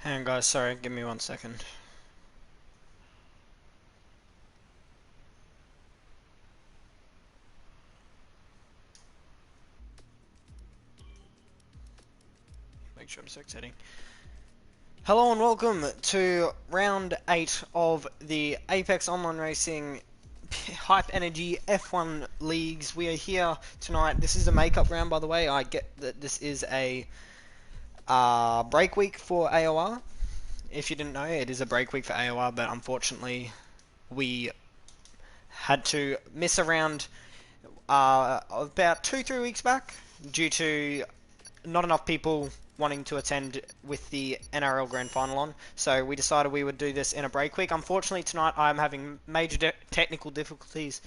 Hang on guys, sorry, give me 1 second. Make sure I'm succeeding. Hello and welcome to round 8 of the Apex Online Racing Hype Energy F1 Leagues. We are here tonight. This is a makeup round, by the way. I get that this is a break week for AOR. If you didn't know, it is a break week for AOR, but unfortunately we had to miss a round about 2-3 weeks back due to not enough people wanting to attend with the NRL Grand Final on, so we decided we would do this in a break week. Unfortunately, tonight I'm having major technical difficulties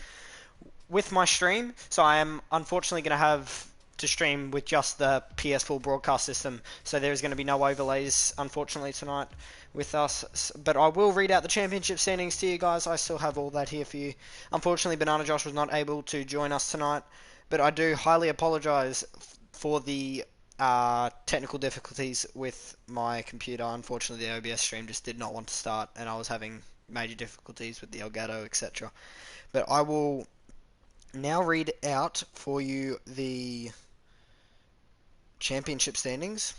with my stream, so I am unfortunately going to have to stream with just the PS4 broadcast system, so there's going to be no overlays, unfortunately, tonight with us, but I will read out the championship standings to you guys. I still have all that here for you. Unfortunately, Banana Josh was not able to join us tonight, but I do highly apologise for the technical difficulties with my computer. Unfortunately, the OBS stream just did not want to start, and I was having major difficulties with the Elgato, etc. But I will now read out for you the championship standings.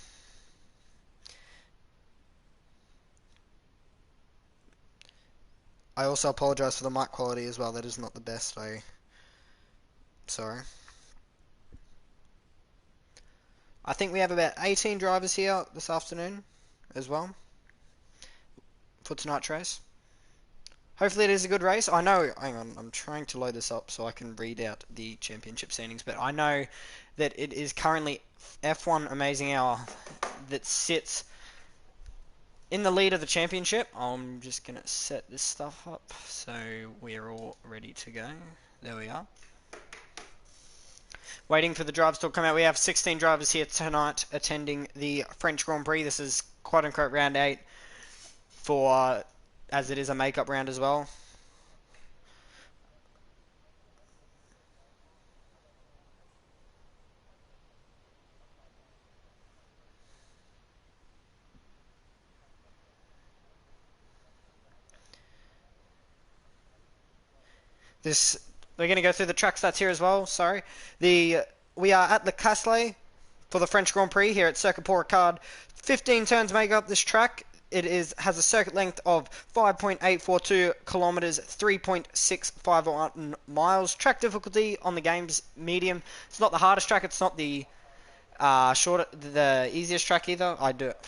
I also apologise for the mic quality as well. That is not the best. Sorry. I think we have about 18 drivers here this afternoon as well for tonight's race. Hopefully it is a good race. I know, hang on, I'm trying to load this up so I can read out the championship standings, but I know that it is currently F1 Amazing Hour that sits in the lead of the championship. I'm just going to set this stuff up so we're all ready to go. There we are. Waiting for the drivers to come out. We have 16 drivers here tonight attending the French Grand Prix. This is quote-unquote round 8 for, as it is a makeup round as well. We're going to go through the track stats here as well. Sorry. We are at Le Castellet for the French Grand Prix here at Circuit Paul Ricard. 15 turns make up this track. It has a circuit length of 5.842 kilometers, 3.651 miles. Track difficulty on the game's medium. It's not the hardest track. It's not the the easiest track either.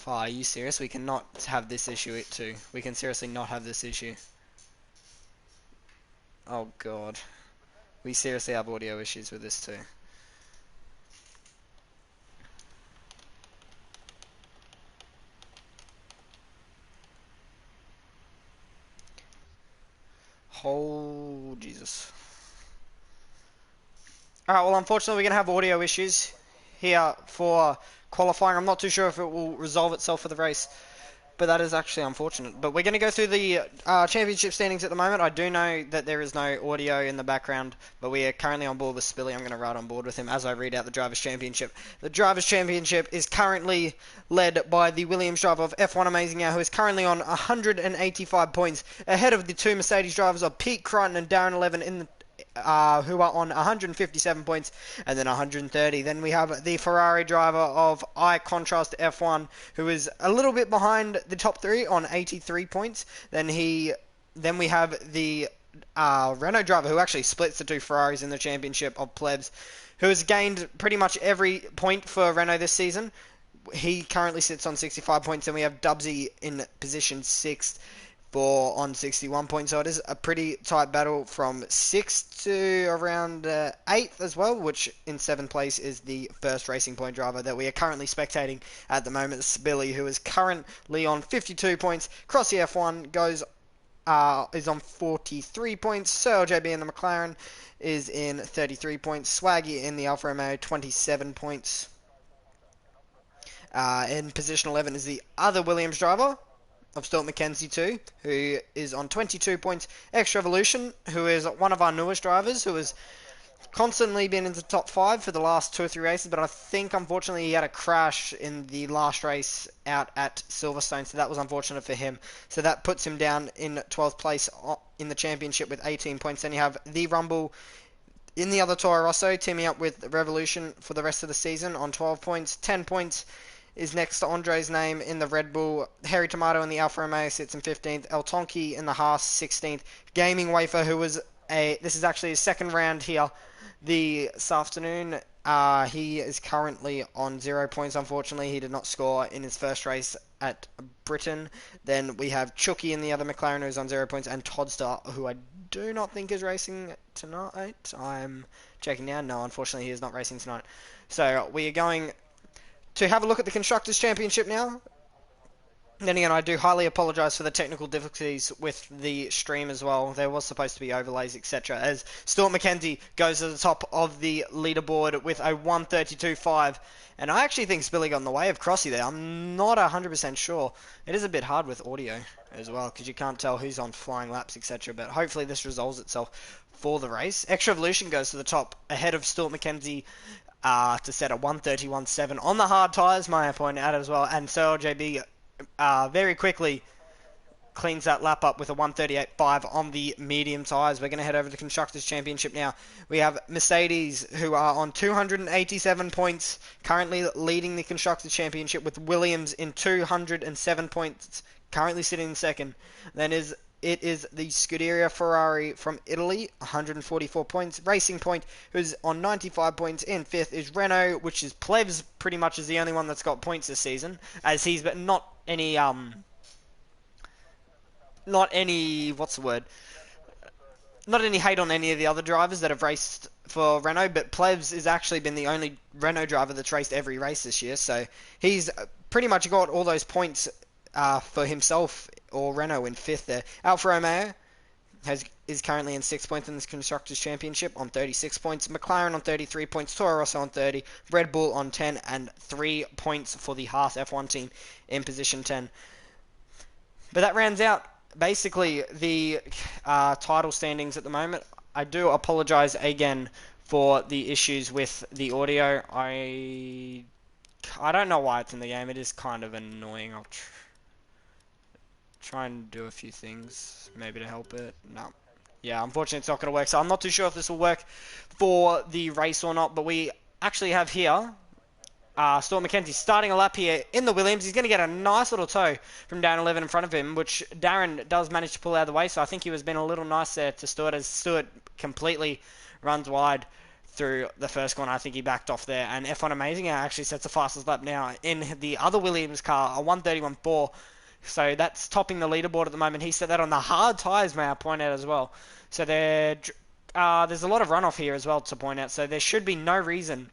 Are you serious? We cannot have this issue too. We can seriously not have this issue. Oh god. We seriously have audio issues with this too. Oh, Jesus. Alright, well, unfortunately, we're going to have audio issues here for qualifying. I'm not too sure if it will resolve itself for the race, but that is actually unfortunate. But we're going to go through the championship standings at the moment. I do know that there is no audio in the background, but we are currently on board with Spilly. I'm going to ride on board with him as I read out the Drivers' Championship. The Drivers' Championship is currently led by the Williams driver of F1 Amazing Hour, who is currently on 185 points, ahead of the two Mercedes drivers of Pete Crichton and Darren 11 in the who are on 157 points and then 130. Then we have the Ferrari driver of iContrast F1, who is a little bit behind the top three on 83 points. Then we have the Renault driver, who actually splits the two Ferraris in the championship of plebs, who has gained pretty much every point for Renault this season. He currently sits on 65 points, and we have Dubsy in position 6th on 61 points. So it is a pretty tight battle from 6th to around 8th as well, which in 7th place is the first Racing Point driver that we are currently spectating at the moment, Spilly, who is currently on 52 points. Crossy F1 is on 43 points. Sir LJB in the McLaren is in 33 points. Swaggy in the Alfa Romeo, 27 points. In position 11 is the other Williams driver of Stuart McKenzie too, who is on 22 points. Extra Evolution, who is one of our newest drivers, who is constantly been into top 5 for the last 2 or 3 races, but I think unfortunately he had a crash in the last race out at Silverstone, so that was unfortunate for him. So that puts him down in 12th place in the championship with 18 points. Then you have the Rumble in the other Toro Rosso, teaming up with Revolution for the rest of the season on 12 points. 10 points is next to Andre's name in the Red Bull. Harry Tomato in the Alfa Romeo sits in 15th. El Tonki in the Haas 16th. Gaming Wafer, who was this is actually his second round here this afternoon. He is currently on 0 points, unfortunately. He did not score in his first race at Britain. Then we have Chucky in the other McLaren, who's on 0 points, and Toddster, who I do not think is racing tonight. I'm checking now. No, unfortunately, he is not racing tonight. So we are going to have a look at the Constructors' Championship now. Then again, I do highly apologise for the technical difficulties with the stream as well. There was supposed to be overlays, etc. As Stuart McKenzie goes to the top of the leaderboard with a 1:32.5. And I actually think Spilly got in the way of Crossy there. I'm not 100% sure. It is a bit hard with audio as well, because you can't tell who's on flying laps, etc. But hopefully this resolves itself for the race. Extra Evolution goes to the top ahead of Stuart McKenzie to set a 1:31.7 on the hard tyres, may I point out as well. And Sir JB very quickly cleans that lap up with a 1:38.5 on the medium tyres. We're going to head over to the Constructors' Championship now. We have Mercedes, who are on 287 points, currently leading the Constructors' Championship, with Williams in 207 points, currently sitting in second. Then it is the Scuderia Ferrari from Italy, 144 points. Racing Point, who's on 95 points. In fifth is Renault, which is Plevs pretty much is the only one that's got points this season, as he's but not any not any hate on any of the other drivers that have raced for Renault, but Plevs has actually been the only Renault driver that's raced every race this year, so he's pretty much got all those points for himself, or Renault in fifth there. Alfa Romeo is currently in 6 points in this Constructors' Championship on 36 points. McLaren on 33 points. Toro Rosso on 30. Red Bull on 10. And 3 points for the Haas F1 team in position 10. But that rounds out basically the title standings at the moment. I do apologise again for the issues with the audio. I don't know why it's in the game. It is kind of annoying. I'll try and do a few things maybe to help it. No. Yeah, unfortunately it's not going to work. So I'm not too sure if this will work for the race or not. But we actually have here Stuart McKenzie starting a lap here in the Williams. He's going to get a nice little tow from down 11 in front of him, which Darren does manage to pull out of the way. So I think he was being a little nice there to Stuart, as Stuart completely runs wide through the first corner. I think he backed off there. And F1 Amazing actually sets the fastest lap now in the other Williams car, a 1:31.4. So that's topping the leaderboard at the moment. He set that on the hard tyres, may I point out as well. So there's a lot of runoff here as well to point out. So there should be no reason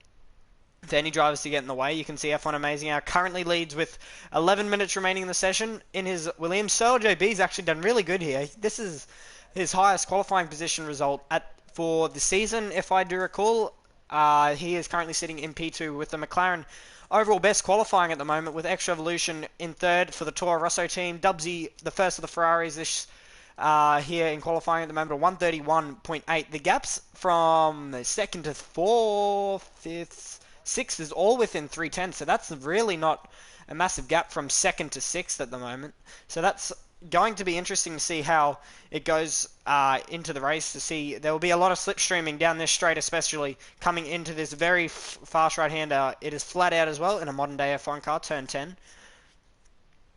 for any drivers to get in the way. You can see F1 Amazing Hour currently leads with 11 minutes remaining in the session in his Williams. Sir JB's actually done really good here. This is his highest qualifying position result for the season, if I do recall. He is currently sitting in P2 with the McLaren overall best qualifying at the moment, with Extra Evolution in third for the Toro Rosso team. Dubsy, the first of the Ferraris this here in qualifying at the moment, a 1:31.8. The gaps from second to fourth, fifth, sixth is all within 3:10, so that's really not a massive gap from second to sixth at the moment. So that's going to be interesting to see how it goes into the race. To see, there will be a lot of slipstreaming down this straight, especially coming into this very fast right-hander. It is flat out as well in a modern-day F1 car, turn 10.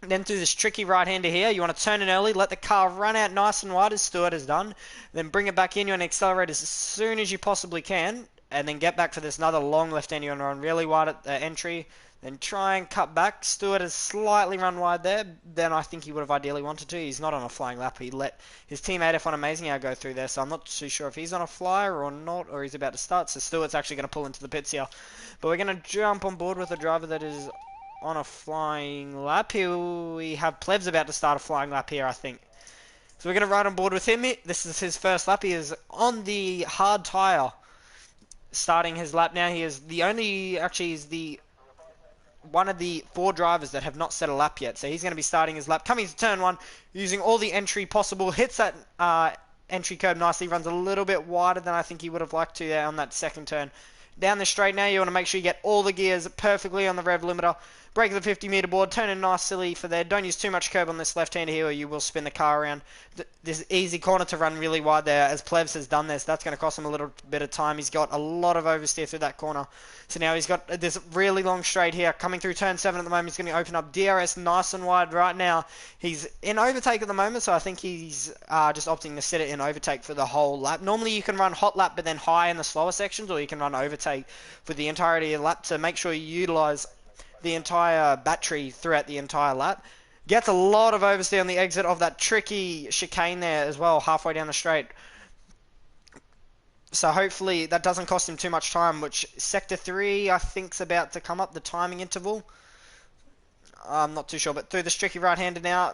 Then through this tricky right-hander here, you want to turn in early, let the car run out nice and wide as Stuart has done, then bring it back in. You want to accelerate as soon as you possibly can, and then get back for this another long left-hander. You want to run really wide at the entry, then try and cut back. Stuart has slightly run wide there. Then I think he would have ideally wanted to. He's not on a flying lap. He let his teammate F1 Amazing Hour go through there, so I'm not too sure if he's on a flyer or not, or he's about to start. So Stuart's actually going to pull into the pits here. But we're going to jump on board with a driver that is on a flying lap. Here we have Plevs about to start a flying lap here, I think. So we're going to ride on board with him. This is his first lap. He is on the hard tyre starting his lap now. He is the only, actually he's the one of the 4 drivers that have not set a lap yet. So he's going to be starting his lap. Coming to turn 1, using all the entry possible. Hits that entry curb nicely, runs a little bit wider than I think he would have liked to there on that second turn. Down the straight now, you want to make sure you get all the gears perfectly on the rev limiter. Break the 50-meter board, turn in nicely for there. Don't use too much curb on this left-hander here or you will spin the car around. This easy corner to run really wide there as Plebs has done this. That's going to cost him a little bit of time. He's got a lot of oversteer through that corner. So now he's got this really long straight here. Coming through turn 7 at the moment, he's going to open up DRS nice and wide right now. He's in overtake at the moment, so I think he's just opting to sit it in overtake for the whole lap. Normally you can run hot lap but then high in the slower sections, or you can run overtake for the entirety of the lap to make sure you utilize the entire battery throughout the entire lap. Gets a lot of oversteer on the exit of that tricky chicane there as well, halfway down the straight. So hopefully that doesn't cost him too much time, which Sector 3 I think's about to come up, the timing interval. I'm not too sure, but through the tricky right-hander now,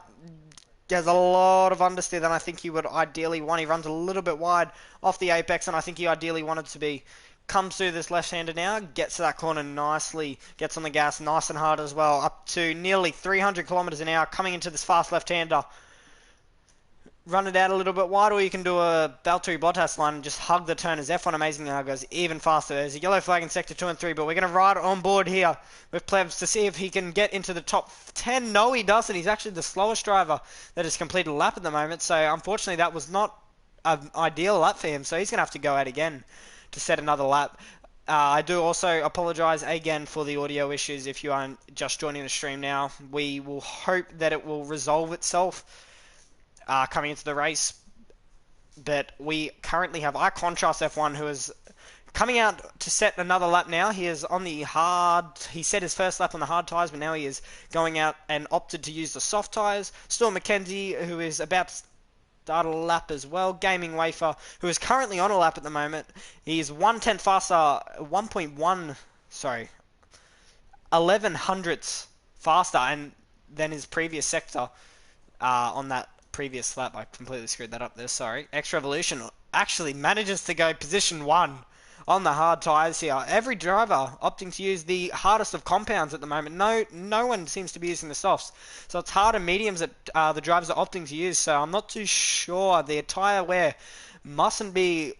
there's a lot of understeer than I think he would ideally want. He runs a little bit wide off the apex, and I think he ideally wanted to be. Comes through this left-hander now, gets to that corner nicely, gets on the gas nice and hard as well, up to nearly 300 kilometers an hour, coming into this fast left-hander. Run it out a little bit wide, or you can do a Valtteri Bottas line and just hug the turn as F1 Amazing now goes even faster. There's a yellow flag in Sector 2 and 3, but we're going to ride on board here with Plebs to see if he can get into the top 10. No, he doesn't. He's actually the slowest driver that has completed a lap at the moment, so unfortunately that was not an ideal lap for him, so he's going to have to go out again to set another lap. I do also apologize again for the audio issues if you are just joining the stream now. We will hope that it will resolve itself coming into the race. But we currently have iContrast F1 who is coming out to set another lap now. He is on the hard... He set his first lap on the hard tyres, but now he is going out and opted to use the soft tyres. Storm McKenzie, who is about to start a lap as well. Gaming Wafer, who is currently on a lap at the moment. He is 1/10 faster, 11 hundredths faster and than his previous sector on that previous lap. I completely screwed that up there, sorry. X Revolution actually manages to go position 1 on the hard tyres here. Every driver opting to use the hardest of compounds at the moment. No one seems to be using the softs. So it's hard and mediums that the drivers are opting to use. So I'm not too sure. The tyre wear mustn't be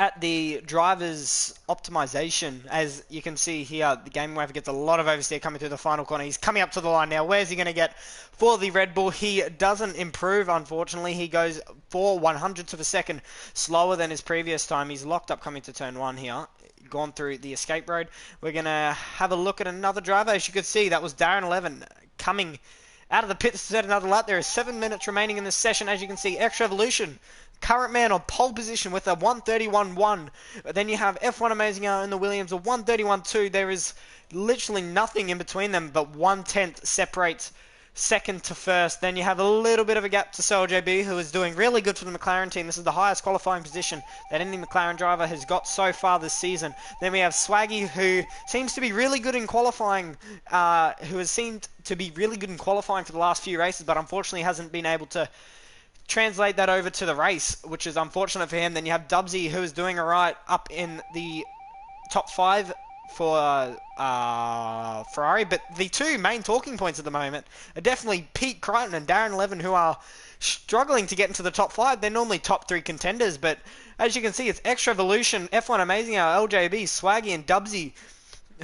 at the driver's optimization. As you can see here, the Game Wafer gets a lot of oversteer coming through the final corner. He's coming up to the line now. Where's he going to get for the Red Bull? He doesn't improve, unfortunately. He goes 4/100ths of a second slower than his previous time. He's locked up coming to turn 1 here. Gone through the escape road. We're going to have a look at another driver. As you could see, that was Darren 11 coming out of the pits to set another lap. There is 7 minutes remaining in this session. As you can see, X Revolution, current man on pole position with a 1:31.1. Then you have F1 Amazing in the Williams, a 1:31.2. There is literally nothing in between them, but 1/10 separates second to first. Then you have a little bit of a gap to JB, who is doing really good for the McLaren team. This is the highest qualifying position that any McLaren driver has got so far this season. Then we have Swaggy, who seems to be really good in qualifying, who has seemed to be really good in qualifying for the last few races, but unfortunately hasn't been able to translate that over to the race, which is unfortunate for him. Then you have Dubsy, who is doing alright up in the top 5 for Ferrari, but the two main talking points at the moment are definitely Pete Crichton and Darren 11, who are struggling to get into the top 5. They're normally top 3 contenders, but as you can see, it's X Revolution, F1 Amazing, LJB, Swaggy, and Dubsy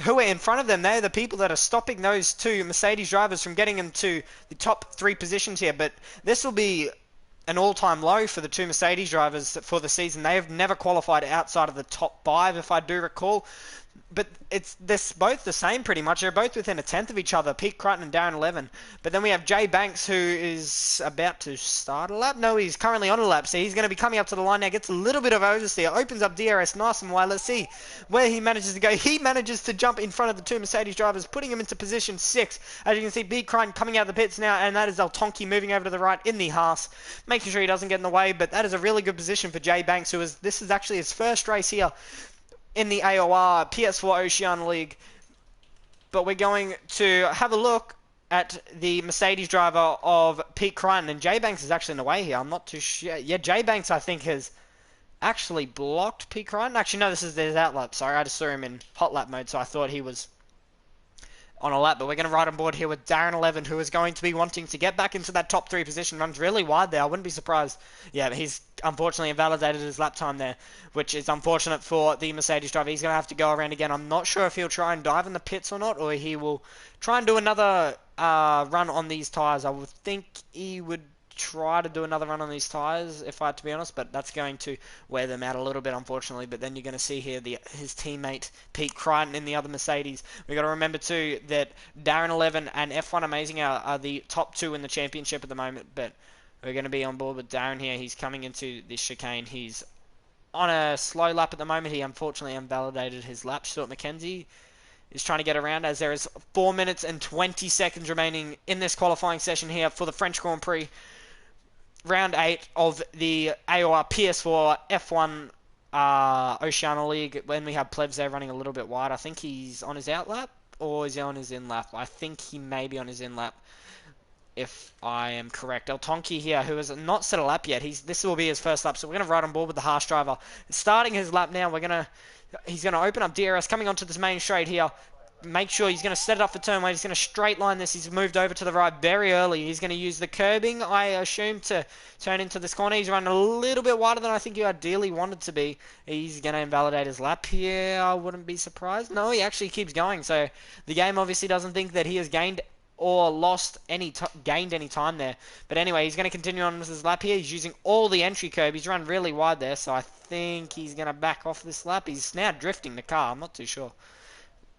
who are in front of them. They're the people that are stopping those two Mercedes drivers from getting into the top 3 positions here, but this will be an all-time low for the two Mercedes drivers for the season. They have never qualified outside of the top 5, if I do recall. But they're both the same pretty much. They're both within a 10th of each other, Pete Crichton and Darren 11. But then we have Jay Banks, who is about to start a lap. No, he's currently on a lap, so he's going to be coming up to the line now. Gets a little bit of oversteer, opens up DRS nice and wide. Let's see where he manages to go. He manages to jump in front of the two Mercedes drivers, putting him into position 6. As you can see, Pete Crichton coming out of the pits now, and that is El Tonki moving over to the right in the Haas, making sure he doesn't get in the way. But that is a really good position for Jay Banks, this is actually his first race here in the AOR PS4 Oceania League. But we're going to have a look at the Mercedes driver of Pete Crichton, and Jay Banks is actually in the way here. I'm not too sure. Yeah, Jay Banks, I think, has actually blocked Pete Crichton. Actually, no, this is his out lap. Sorry, I just saw him in hot lap mode, so I thought he was on a lap, but we're going to ride on board here with Darren11, who is going to be wanting to get back into that top 3 position. Runs really wide there. I wouldn't be surprised. Yeah, but he's unfortunately invalidated his lap time there, which is unfortunate for the Mercedes driver. He's going to have to go around again. I'm not sure if he'll try and dive in the pits or not, or he will try and do another run on these tyres. I would think he would try to do another run on these tyres, if I had to be honest, but that's going to wear them out a little bit, unfortunately. But then you're going to see here his teammate Pete Crichton in the other Mercedes. We've got to remember too that Darren11 and F1 Amazing are the top 2 in the championship at the moment, but we're going to be on board with Darren here. He's coming into this chicane. He's on a slow lap at the moment. He unfortunately invalidated his lap. Stuart McKenzie is trying to get around as there is 4 minutes and 20 seconds remaining in this qualifying session here for the French Grand Prix. Round 8 of the AOR PS4 F1 Oceania League, when we have Plebs there running a little bit wide. I think he's on his out lap, or is he on his in lap? I think he may be on his in lap, if I am correct. El Tonki here, who has not set a lap yet. This will be his first lap, so we're going to ride on board with the harsh driver. Starting his lap now, he's going to open up DRS, coming onto this main straight here. Make sure he's going to set it up for turn 1. He's going to straight line this. He's moved over to the right very early. He's going to use the curbing, I assume, to turn into this corner. He's running a little bit wider than I think he ideally wanted to be. He's going to invalidate his lap here. I wouldn't be surprised. No, he actually keeps going. So the game obviously doesn't think that he has gained or gained any time there. But anyway, he's going to continue on with his lap here. He's using all the entry curb. He's run really wide there, so I think he's going to back off this lap. He's now drifting the car. I'm not too sure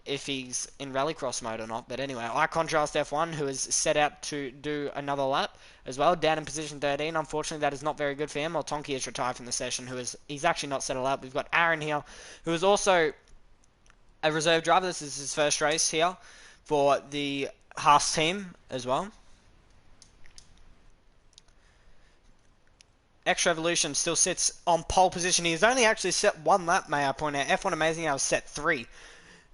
if he's in rallycross mode or not. But anyway, I contrast F1, who is set out to do another lap as well, down in position 13. Unfortunately, that is not very good for him. Tonki is retired from the session, he's actually not set a lap. We've got Aaron here, who is also a reserve driver. This is his first race here for the Haas team as well. X Revolution still sits on pole position. He's only actually set 1 lap, may I point out. F1 Amazing Hours set 3.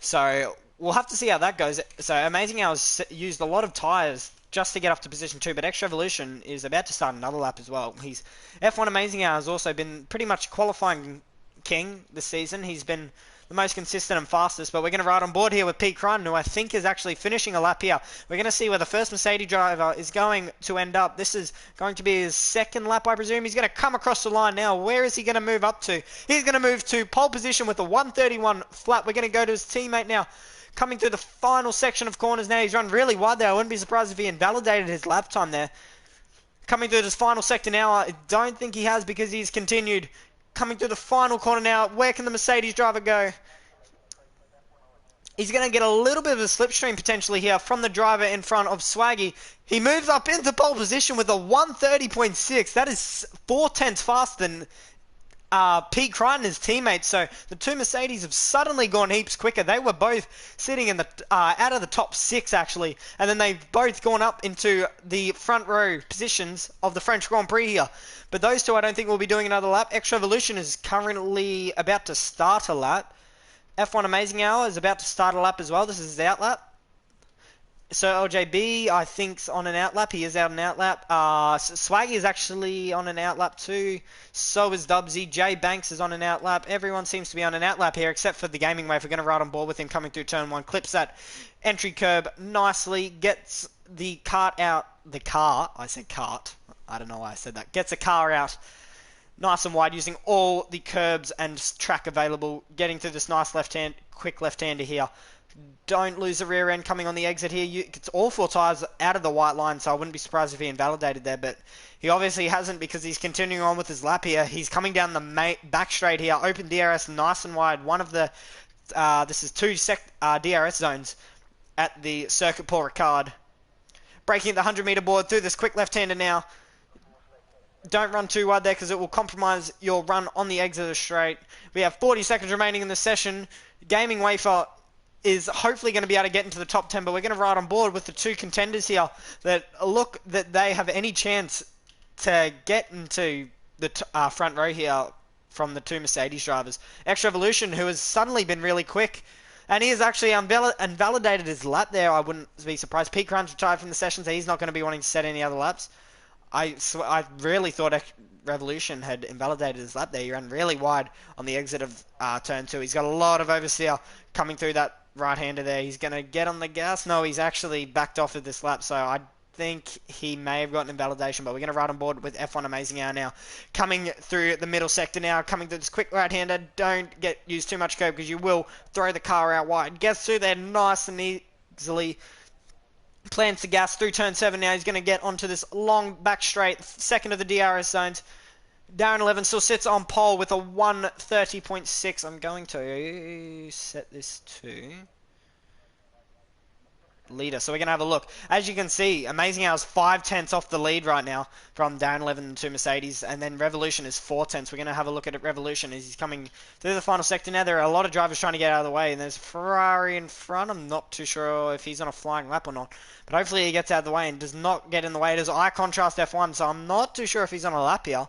So we'll have to see how that goes. So Amazing Hours used a lot of tyres just to get up to position 2, but X Revolution is about to start another lap as well. F1 Amazing Hours also been pretty much qualifying king this season. He's been the most consistent and fastest, but we're going to ride on board here with Pete Crichton, who I think is actually finishing a lap here. We're going to see where the first Mercedes driver is going to end up. This is going to be his second lap, I presume. He's going to come across the line now. Where is he going to move up to? He's going to move to pole position with a 131 flat. We're going to go to his teammate now. Coming through the final section of corners now. He's run really wide there. I wouldn't be surprised if he invalidated his lap time there. Coming through this final sector now. I don't think he has, because he's continued. Coming through the final corner now. Where can the Mercedes driver go? He's going to get a little bit of a slipstream potentially here from the driver in front of Swaggy. He moves up into pole position with a 130.6. That is 4/10 faster than Pete Crichton, his teammate. So the two Mercedes have suddenly gone heaps quicker. They were both sitting in the out of the top 6 actually, and then they've both gone up into the front row positions of the French Grand Prix here. But those two I don't think will be doing another lap. X Revolution is currently about to start a lap. F1 Amazing Hour is about to start a lap as well. This is his out lap. So LJB, I think, is on an out lap. He is out an out lap. Swaggy is actually on an out lap too. So is Dubsy. Jay Banks is on an out lap. Everyone seems to be on an out lap here, except for the Gaming Wave. We're going to ride on board with him coming through turn 1. Clips that entry curb nicely. Gets the cart out. The car. I said cart. I don't know why I said that. Gets the car out nice and wide, using all the curbs and track available. Getting through this nice quick left-hander here. Don't lose the rear end coming on the exit here. It's all 4 tyres out of the white line, so I wouldn't be surprised if he invalidated there, but he obviously hasn't, because he's continuing on with his lap here. He's coming down the back straight here. Open DRS nice and wide. One of the, this is 2 DRS zones at the Circuit Paul Ricard. Breaking the 100-meter board through this quick left-hander now. Don't run too wide there, because it will compromise your run on the exit of the straight. We have 40 seconds remaining in the session. Gaming Wafer is hopefully going to be able to get into the top 10, but we're going to ride on board with the 2 contenders here that look that they have any chance to get into the front row here from the 2 Mercedes drivers. X Revolution, who has suddenly been really quick, and he has actually invalidated his lap there. I wouldn't be surprised. Pete Crichton's retired from the session, so he's not going to be wanting to set any other laps. I really thought Revolution had invalidated his lap there. He ran really wide on the exit of turn 2. He's got a lot of oversteer coming through that right-hander there. He's going to get on the gas. No, he's actually backed off of this lap, so I think he may have gotten invalidation, but we're going to ride on board with F1 Amazing Hour now. Coming through the middle sector now, coming through this quick right-hander. Don't use too much curb because you will throw the car out wide. Gets through there nice and easily. Plants the gas through turn 7 now. He's going to get onto this long back straight, second of the DRS zones. Darren 11 still sits on pole with a 1:30.6. I'm going to set this to leader, so we're going to have a look. As you can see, Amazing Hour's 5/10 off the lead right now from Darren 11 to Mercedes, and then Revolution is 4/10. We're going to have a look at Revolution as he's coming through the final sector now. There are a lot of drivers trying to get out of the way, and there's Ferrari in front. I'm not too sure if he's on a flying lap or not, but hopefully he gets out of the way and does not get in the way. It is eye contrast F1, so I'm not too sure if he's on a lap here.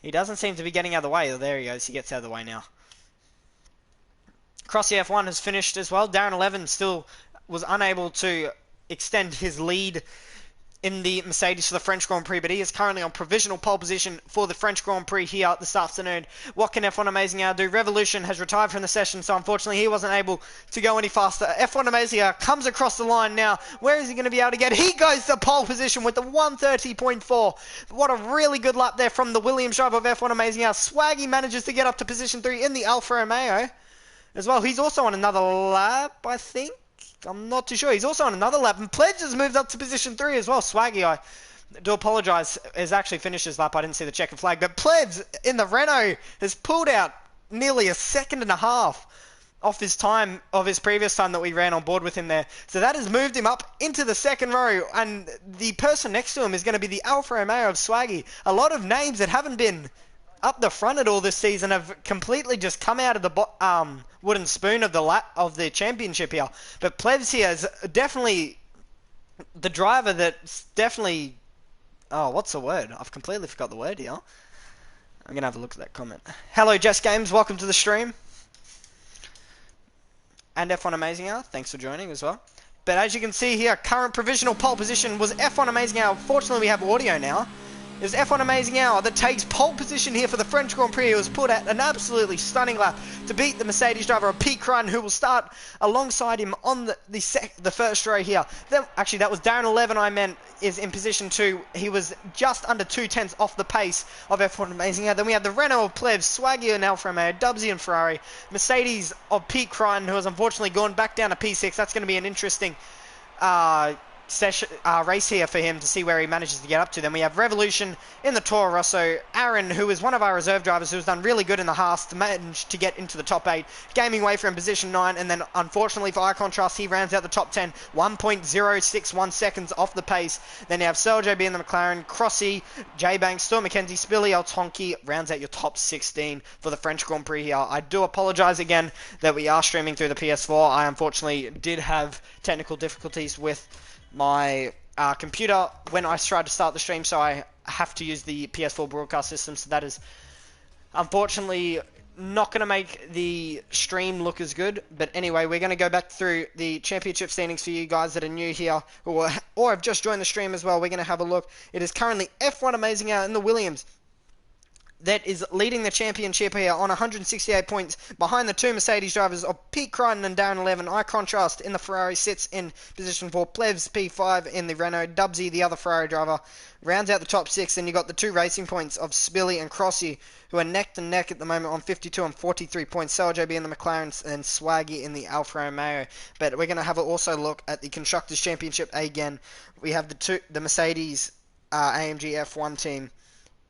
He doesn't seem to be getting out of the way. Oh, there he goes. He gets out of the way now. Crossy F1 has finished as well. Darren 11 still was unable to extend his lead in the Mercedes for the French Grand Prix, but he is currently on provisional pole position for the French Grand Prix here this afternoon. What can F1 Amazing Hour do? Revolution has retired from the session, so unfortunately he wasn't able to go any faster. F1 Amazing Hour comes across the line now. Where is he going to be able to get? He goes to pole position with the 1:30.4. What a really good lap there from the Williams driver of F1 Amazing Hour. Swaggy manages to get up to position 3 in the Alfa Romeo as well. He's also on another lap, I think. I'm not too sure. He's also on another lap. And Pledge has moved up to position 3 as well. Swaggy, I do apologise, has actually finished his lap. I didn't see the checkered flag. But Pledge in the Renault has pulled out nearly a second and a half off his time, of his previous time that we ran on board with him there. So that has moved him up into the second row. And the person next to him is going to be the Alfa Romeo of Swaggy. A lot of names that haven't been up the front at all this season have completely just come out of the wooden spoon of the championship here. But Plebs here is definitely the driver that's definitely... Oh, what's the word? I've completely forgot the word here. I'm going to have a look at that comment. Hello, Jess Games. Welcome to the stream. And F1 Amazing Hour. Thanks for joining as well. But as you can see here, current provisional pole position was F1 Amazing Hour. Fortunately, we have audio now. It's F1 Amazing Hour that takes pole position here for the French Grand Prix. It was put at an absolutely stunning lap to beat the Mercedes driver of Pete Crun, who will start alongside him on the first row here. Then, actually, that was Darren 11 I meant is in position 2. He was just under 2/10 off the pace of F1 Amazing Hour. Then we have the Renault of Plebs, Swaggy and Alfa Romeo, Dubsy and Ferrari, Mercedes of Pete Crun, who has unfortunately gone back down to P6. That's going to be an interesting race here for him to see where he manages to get up to. Then we have Revolution in the Toro Rosso. Aaron, who is one of our reserve drivers, who has done really good in the Haas to manage to get into the top 8. Gaming Wafer in position 9, and then unfortunately for eye contrast, he rounds out the top 10, 1.061 seconds off the pace. Then you have Sergio B in the McLaren, Crossy, J Banks, Stuart McKenzie, Spilly, El Tonki rounds out your top 16 for the French Grand Prix here. I do apologise again that we are streaming through the PS4. I unfortunately did have technical difficulties with my computer when I tried to start the stream, so I have to use the PS4 broadcast system, so that is unfortunately not going to make the stream look as good. But anyway, we're going to go back through the championship standings for you guys that are new here or have just joined the stream as well. We're going to have a look. It is currently F1 Amazing Hour in the Williams that is leading the championship here on 168 points behind the 2 Mercedes drivers of Pete Crichton and Darren 11. Eye contrast in the Ferrari sits in position 4. Plevs P5 in the Renault. Dubsy, the other Ferrari driver, rounds out the top 6. Then you got the 2 racing points of Spilly and Crossy, who are neck to neck at the moment on 52 and 43 points. Sergio B in the McLaren and Swaggy in the Alfa Romeo. But we're going to have also look at the Constructors' Championship again. We have the Mercedes AMG F1 team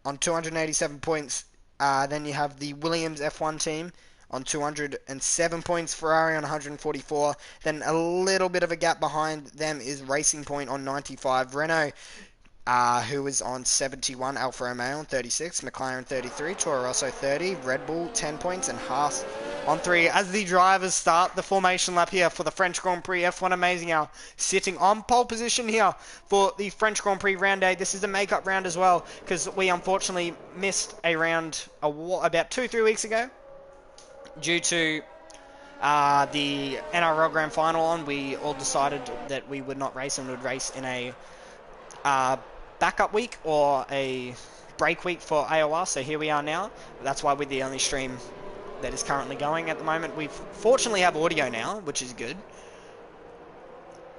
on 287 points. Then you have the Williams F1 team on 207 points. Ferrari on 144. Then a little bit of a gap behind them is Racing Point on 95. Renault, who is on 71. Alfa Romeo on 36. McLaren 33. Toro Rosso 30. Red Bull 10 points. And Haas on 3. As the drivers start the formation lap here for the French Grand Prix, F1 Amazing Hour sitting on pole position here for the French Grand Prix round 8. This is a make-up round as well, because we unfortunately missed a round about 2-3 weeks ago due to the NRL Grand Final on. We all decided that we would not race and would race in a backup week or a break week for AOR. So here we are now. That's why we're the only stream that is currently going at the moment. We fortunately have audio now, which is good.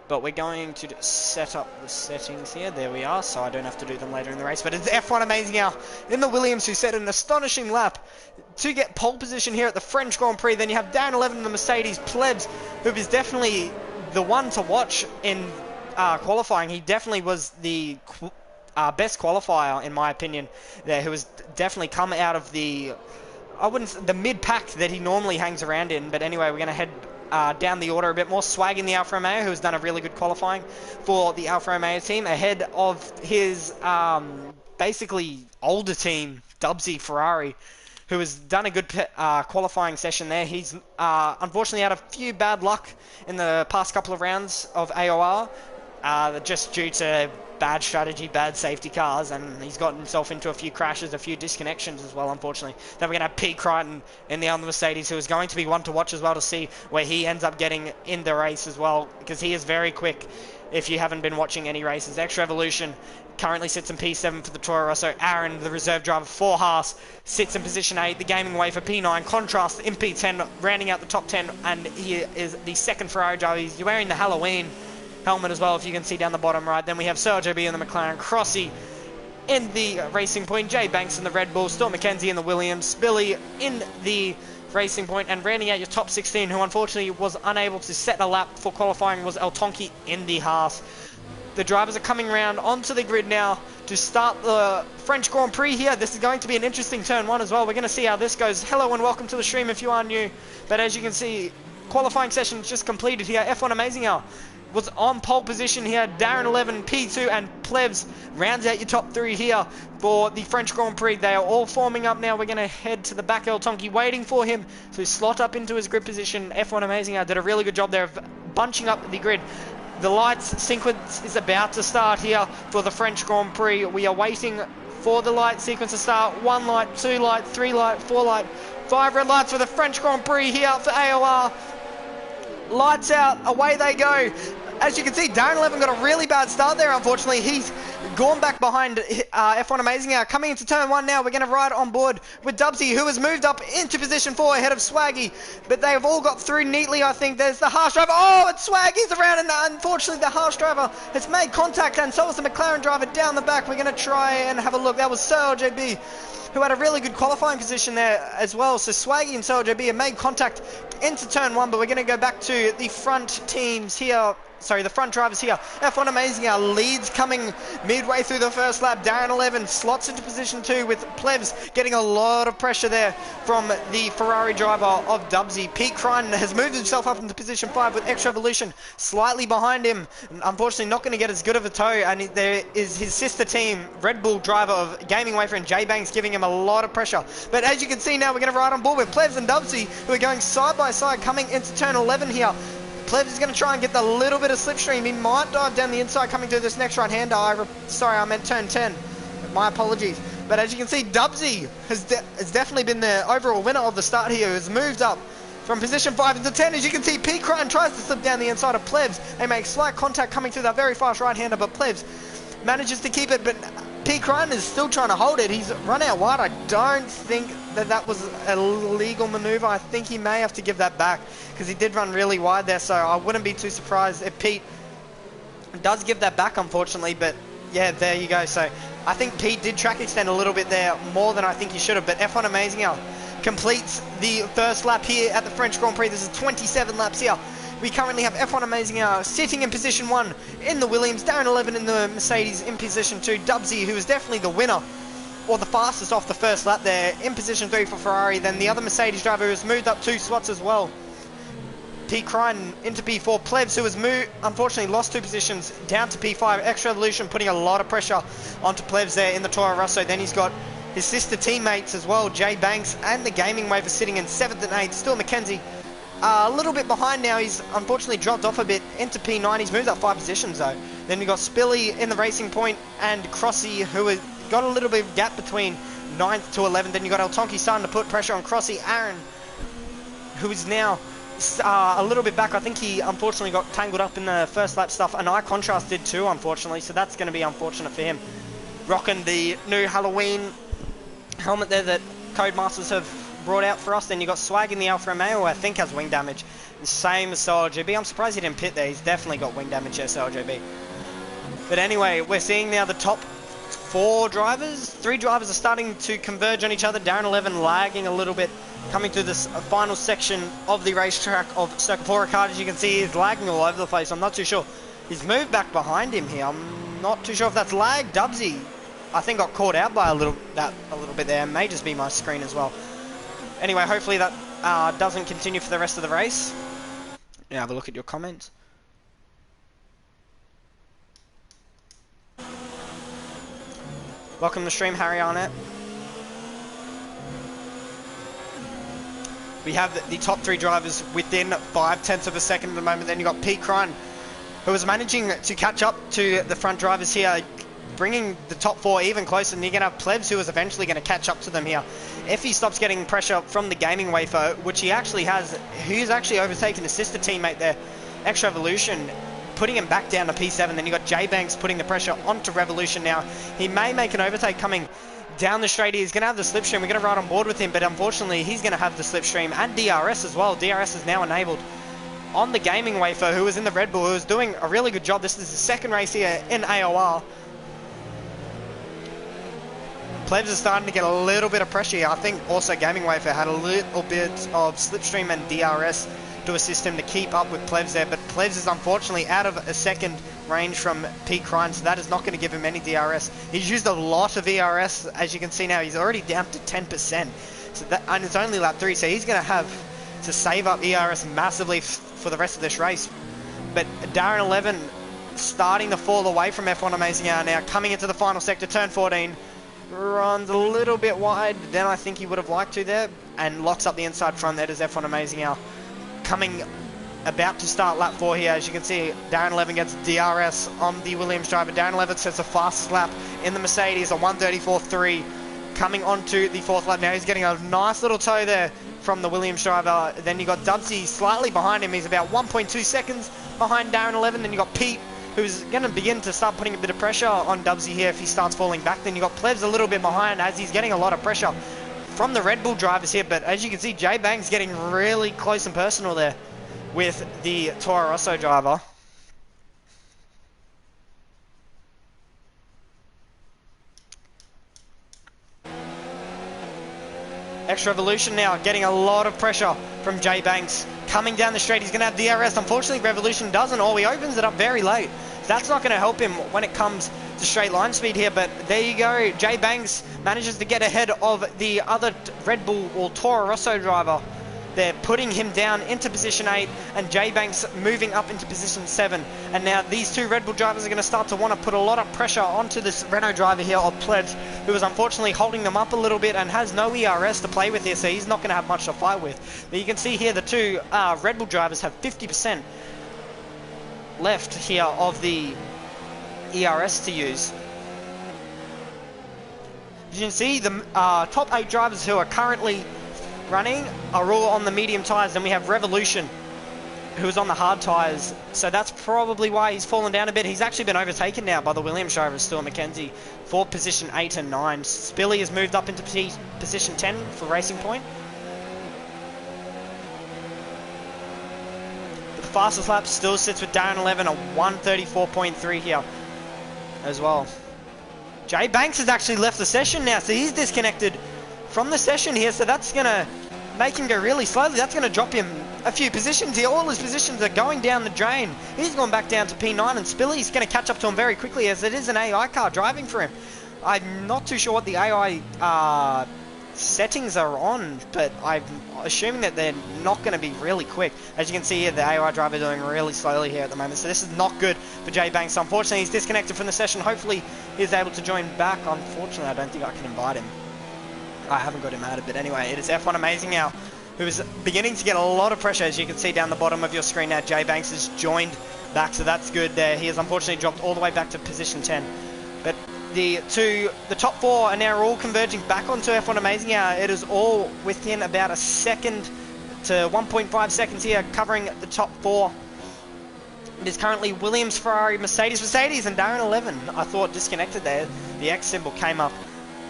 But we're going to set up the settings here. There we are, so I don't have to do them later in the race. But it's F1 Amazing Hour in the Williams, who set an astonishing lap to get pole position here at the French Grand Prix. Then you have Darren 11 in the Mercedes Plebs, who is definitely the one to watch in qualifying. He definitely was the best qualifier, in my opinion, there, who has definitely come out of the mid-pack that he normally hangs around in. But anyway, we're going to head down the order a bit more. Swag in the Alfa Romeo, who has done a really good qualifying for the Alfa Romeo team, ahead of his basically older team, Dubsy Ferrari, who has done a good qualifying session there. He's unfortunately had a few bad luck in the past couple of rounds of AOR, just due to bad strategy, bad safety cars, and he's gotten himself into a few crashes, a few disconnections as well, unfortunately. Then we're going to have Pete Crichton in the other Mercedes, who is going to be one to watch as well, to see where he ends up getting in the race as well, because he is very quick if you haven't been watching any races. Extra Evolution currently sits in P7 for the Toro Rosso. Aaron, the reserve driver for Haas, sits in position 8. The Gaming Way for P9. Contrast in P10, rounding out the top 10, and he is the second Ferrari driver. He's wearing the Halloween helmet as well, if you can see down the bottom right. Then we have Sergio B in the McLaren, Crossy in the Racing Point, Jay Banks in the Red Bull, Stuart McKenzie in the Williams, Billy in the Racing Point, and rounding out your top 16, who unfortunately was unable to set a lap for qualifying, was El Tonki in the Haas. The drivers are coming around onto the grid now to start the French Grand Prix here. This is going to be an interesting turn 1 as well. We're going to see how this goes. Hello and welcome to the stream if you are new. But as you can see, qualifying session just completed here. F1 Amazing Hour was on pole position here. Darren 11, P2, and Plebs rounds out your top 3 here for the French Grand Prix. They are all forming up now. We're going to head to the back. El Tonki waiting for him to slot up into his grid position. F1 Amazing Hour did a really good job there of bunching up the grid. The lights sequence is about to start here for the French Grand Prix. We are waiting for the light sequence to start. 1 light, 2 light, 3 light, 4 light, 5 red lights for the French Grand Prix here for AOR. Lights out, away they go. As you can see, Darren 11 got a really bad start there, unfortunately. He's gone back behind F1 Amazing Hour. Coming into turn 1 now, we're going to ride on board with Dubsy, who has moved up into position 4 ahead of Swaggy. But they have all got through neatly, I think. There's the Haas driver. Oh, and Swaggy's around, and unfortunately the Haas driver has made contact, and so is the McLaren driver down the back. We're going to try and have a look. That was Sir JB, who had a really good qualifying position there as well. So Swaggy and Sir JB have made contact into turn 1, but we're going to go back to the front teams here. Sorry, the front drivers here. F1 Amazing Hour leads coming midway through the first lap. Darren 11 slots into position 2 with Plebs getting a lot of pressure there from the Ferrari driver of Dubsy. Pete Crichton has moved himself up into position 5 with Extra Evolution slightly behind him. Unfortunately, not going to get as good of a tow. And there is his sister team, Red Bull driver of Gaming Wafer and Jay Banks, giving him a lot of pressure. But as you can see now, we're going to ride on board with Plebs and Dubsy, who are going side by side coming into turn 11 here. Plebs is going to try and get the little bit of slipstream. He might dive down the inside coming through this next right-hander. Sorry, I meant turn 10. My apologies. But as you can see, Dubsy has definitely been the overall winner of the start here. Has moved up from position 5 into 10. As you can see, Pete Crichton tries to slip down the inside of Plebs. They make slight contact coming through that very fast right-hander, but Plebs manages to keep it. But Pete Crichton is still trying to hold it. He's run out wide. I don't think that was a legal maneuver. I think he may have to give that back, because he did run really wide there, so I wouldn't be too surprised if Pete does give that back, unfortunately. But yeah, there you go. So I think Pete did track extend a little bit there, more than I think he should have. But F1 Amazing Hour completes the first lap here at the French Grand Prix. This is 27 laps here. We currently have F1 Amazing Hour sitting in position 1 in the Williams, Darren 11 in the Mercedes in position 2, Dubsy, who is definitely the winner, or the fastest off the first lap there, in position 3 for Ferrari. Then the other Mercedes driver, who has moved up 2 spots as well, Pete Crichton into P4. Plebs, who has unfortunately lost 2 positions down to P5. Extra Evolution putting a lot of pressure onto Plebs there in the Toro Rosso. Then he's got his sister teammates as well, Jay Banks and the Gaming Waver sitting in 7th and 8th. Still McKenzie a little bit behind now. He's unfortunately dropped off a bit into P9. He's moved up 5 positions though. Then we've got Spilly in the Racing Point and Crossy, who has got a little bit of gap between 9th to 11th. Then you've got El Tonki starting to put pressure on Crossy. Aaron, who is now a little bit back. I think he unfortunately got tangled up in the first lap stuff, and I Contrast did too, unfortunately, so that's going to be unfortunate for him. Rocking the new Halloween helmet there that Codemasters have brought out for us. Then you got Swag in the Alfa Romeo, who I think has wing damage. The same as SoloGB. I'm surprised he didn't pit there. He's definitely got wing damage here, SoloGB. But anyway, we're seeing now the top 4 drivers. 3 drivers are starting to converge on each other. Darren 11 lagging a little bit, coming through this final section of the racetrack of Circuit 4 Ricard. As you can see, he's lagging all over the place. I'm not too sure. He's moved back behind him here. I'm not too sure if that's lag. Dubsy, I think, got caught out by a little bit there. May just be my screen as well. Anyway, hopefully that doesn't continue for the rest of the race. Now have a look at your comments. Welcome to the stream, Harry Arnett. We have the top 3 drivers within 0.5 of a second at the moment. Then you got Pete Crun, who is managing to catch up to the front drivers here, bringing the top 4 even closer. And you're going to have Plebs, who is eventually going to catch up to them here. If he stops getting pressure from the gaming wafer, which he actually has, he's actually overtaken his sister teammate there, X Revolution, putting him back down to P7. Then you got J Banks putting the pressure onto Revolution now. He may make an overtake coming down the straight. He's going to have the slipstream. We're going to ride on board with him, but unfortunately he's going to have the slipstream and DRS as well. DRS is now enabled on the gaming wafer, who was in the Red Bull, who is doing a really good job. This is his second race here in AOR. Plebs is starting to get a little bit of pressure here. I think also gaming wafer had a little bit of slipstream and DRS to assist him to keep up with Plebs there, but Plebs is unfortunately out of a second range from Pete Crine, so that is not going to give him any DRS. He's used a lot of ERS. As you can see now, he's already down to 10%, so that, and it's only lap 3, so he's going to have to save up ERS massively for the rest of this race. But Darren 11 starting to fall away from F1 Amazing Hour now, coming into the final sector, turn 14, runs a little bit wide than I think he would have liked to there, and locks up the inside front. That is F1 Amazing Hour coming about to start lap 4 here. As you can see, Darren 11 gets DRS on the Williams driver. Darren 11 sets the fastest lap in the Mercedes, a 1:34.3, coming onto the 4th lap now. He's getting a nice little toe there from the Williams driver. Then you got Dubsy slightly behind him. He's about 1.2 seconds behind Darren 11. Then you got Pete, who's going to begin to start putting a bit of pressure on Dubsy here if he starts falling back. Then you got Plebs a little bit behind, as he's getting a lot of pressure from the Red Bull drivers here. But as you can see, J Banks getting really close and personal there with the Toro Rosso driver. X Revolution now getting a lot of pressure from J Banks. Coming down the straight, he's going to have DRS. Unfortunately, Revolution doesn't, or he opens it up very late. So that's not going to help him when it comes to straight line speed here. But there you go. J Banks manages to get ahead of the other Red Bull or Toro Rosso driver. They're putting him down into position 8, and J Banks moving up into position 7. And now these two Red Bull drivers are going to start to want to put a lot of pressure onto this Renault driver here of Plebs, who is unfortunately holding them up a little bit and has no ERS to play with here, so he's not going to have much to fight with. But you can see here the two Red Bull drivers have 50% left here of the ERS to use. As you can see, the top 8 drivers who are currently running are all on the medium tyres. Then we have Revolution, who's on the hard tyres, so that's probably why he's fallen down a bit. He's actually been overtaken now by the Williams driver, Stuart McKenzie, for position 8 and 9. Spilly has moved up into position 10 for Racing Point. The fastest lap still sits with Darren 11, a 1:34.3 here as well. Jay Banks has actually left the session now, so he's disconnected from the session here, so that's going to make him go really slowly. That's going to drop him a few positions here. All his positions are going down the drain. He's gone back down to P9, and Spilly's going to catch up to him very quickly, as it is an AI car driving for him. I'm not too sure what the AI settings are on, but I'm assuming that they're not going to be really quick. As you can see here, the AI driver doing really slowly here at the moment, so this is not good for Jay Banks. Unfortunately, he's disconnected from the session. Hopefully, he's able to join back. Unfortunately, I don't think I can invite him. I haven't got him added, but anyway, it is F1 Amazing now, who is beginning to get a lot of pressure. As you can see down the bottom of your screen now, Jay Banks has joined back, so that's good there. He has unfortunately dropped all the way back to position 10. But the top 4 are now all converging back onto F1 Amazing Hour. It is all within about a second to 1.5 seconds here, covering the top 4. It is currently Williams, Ferrari, Mercedes, and Darren 11. I thought disconnected there. The X symbol came up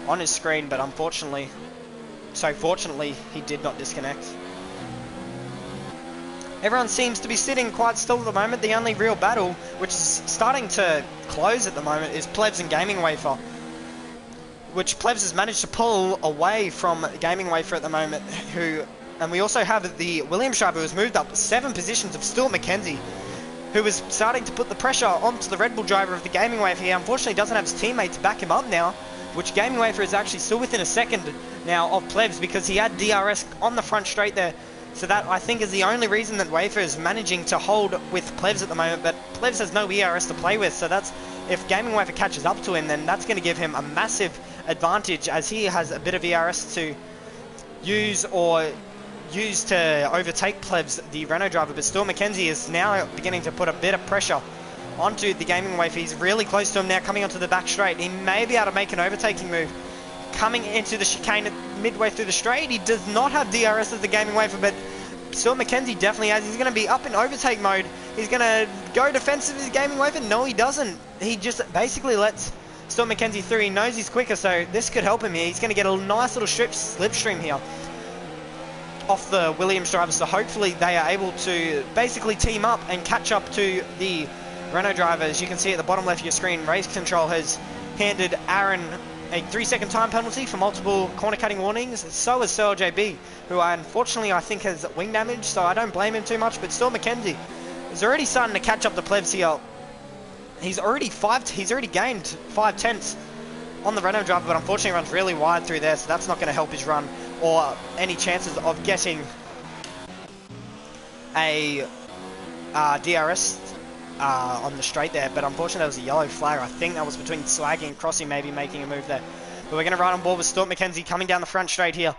on his screen, but unfortunately So fortunately, he did not disconnect. Everyone seems to be sitting quite still at the moment. The only real battle, which is starting to close at the moment, is Plebs and Gaming Wafer, which Plebs has managed to pull away from Gaming Wafer at the moment, and we also have the Williams driver who has moved up 7 positions of Stuart McKenzie, who is starting to put the pressure onto the Red Bull driver of the Gaming Wafer. He unfortunately doesn't have his teammate to back him up now, which Gaming Wafer is actually still within a second now of Plebs, because he had DRS on the front straight there. So that, I think, is the only reason that Wafer is managing to hold with Plebs at the moment. But Plebs has no ERS to play with, so that's, if Gaming Wafer catches up to him, then that's going to give him a massive advantage, as he has a bit of ERS to use to overtake Plebs, the Renault driver. But still, McKenzie is now beginning to put a bit of pressure onto the Gaming Wafer. He's really close to him now, coming onto the back straight. He may be able to make an overtaking move. Coming into the chicane midway through the straight, he does not have DRS as the Gaming Wafer, but still McKenzie definitely has. He's going to be up in overtake mode. He's going to go defensive as Gaming Wafer. No, he doesn't. He just basically lets Still McKenzie through. He knows he's quicker, so this could help him here. He's going to get a nice little slipstream here off the Williams driver, so hopefully they are able to basically team up and catch up to the Renault driver. As you can see at the bottom left of your screen, Race Control has handed Aaron a 3-second time penalty for multiple corner cutting warnings. So has Sir JB, who unfortunately I think has wing damage, so I don't blame him too much. But still, McKenzie is already starting to catch up the plebs here. He's already gained 5 tenths on the Renault driver, but unfortunately runs really wide through there, so that's not going to help his run or any chances of getting a DRS on the straight there. But unfortunately there was a yellow flag. I think that was between Swaggy and Crossy maybe making a move there. But we're going to ride on board with Stuart McKenzie coming down the front straight here.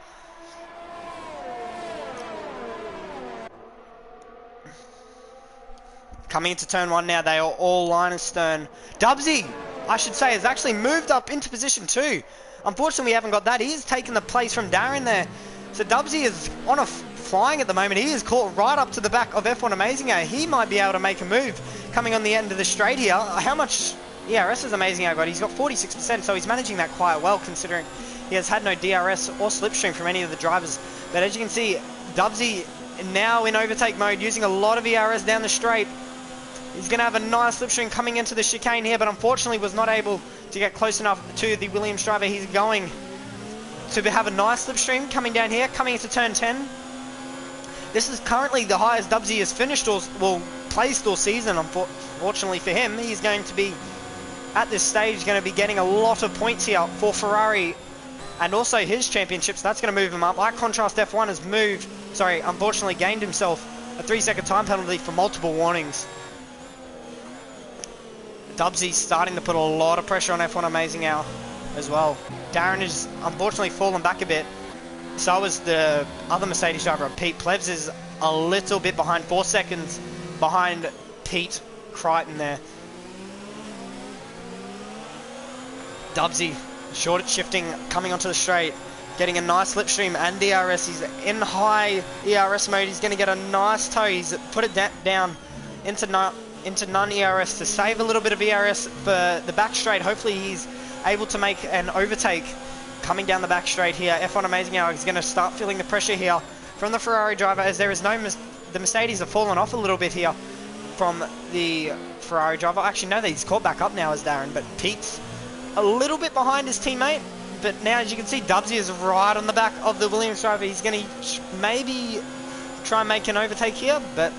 Coming into turn 1 now, they are all line astern. Dubsy, I should say, has actually moved up into position 2. Unfortunately, we haven't got that. He has taken the place from Darren there. So Dubsy is on a flying at the moment. He is caught right up to the back of F1 Amazing Hour. He might be able to make a move coming on the end of the straight here. How much ERS has Amazing Hour got? He's got 46%, so he's managing that quite well considering he has had no DRS or slipstream from any of the drivers. But as you can see, Dubsy now in overtake mode, using a lot of ERS down the straight. He's going to have a nice slipstream coming into the chicane here, but unfortunately was not able to get close enough to the Williams driver. He's going to have a nice slipstream coming down here, coming into turn 10. This is currently the highest Dubsy has finished or, well, placed all season. Unfortunately for him, he's going to be, at this stage, going to be getting a lot of points here for Ferrari and also his championships. That's going to move him up. By contrast, F1 has unfortunately gained himself a 3-second time penalty for multiple warnings. Dubsy's starting to put a lot of pressure on F1 Amazing Hour as well. Darren is unfortunately fallen back a bit. So is the other Mercedes driver, Pete. Plebs is a little bit behind, 4 seconds behind Pete Crichton there. Dubsy, short shifting, coming onto the straight, getting a nice slipstream and DRS. He's in high ERS mode. He's going to get a nice toe. He's put it down into none ERS to save a little bit of ERS for the back straight. Hopefully he's able to make an overtake coming down the back straight here. F1 Amazing Hour is going to start feeling the pressure here from the Ferrari driver, as there is no the Mercedes have fallen off a little bit here from the Ferrari driver. Actually, no, he's caught back up now as Darren, but Pete's a little bit behind his teammate. But now, as you can see, Dubsy is right on the back of the Williams driver. He's going to maybe try and make an overtake here, but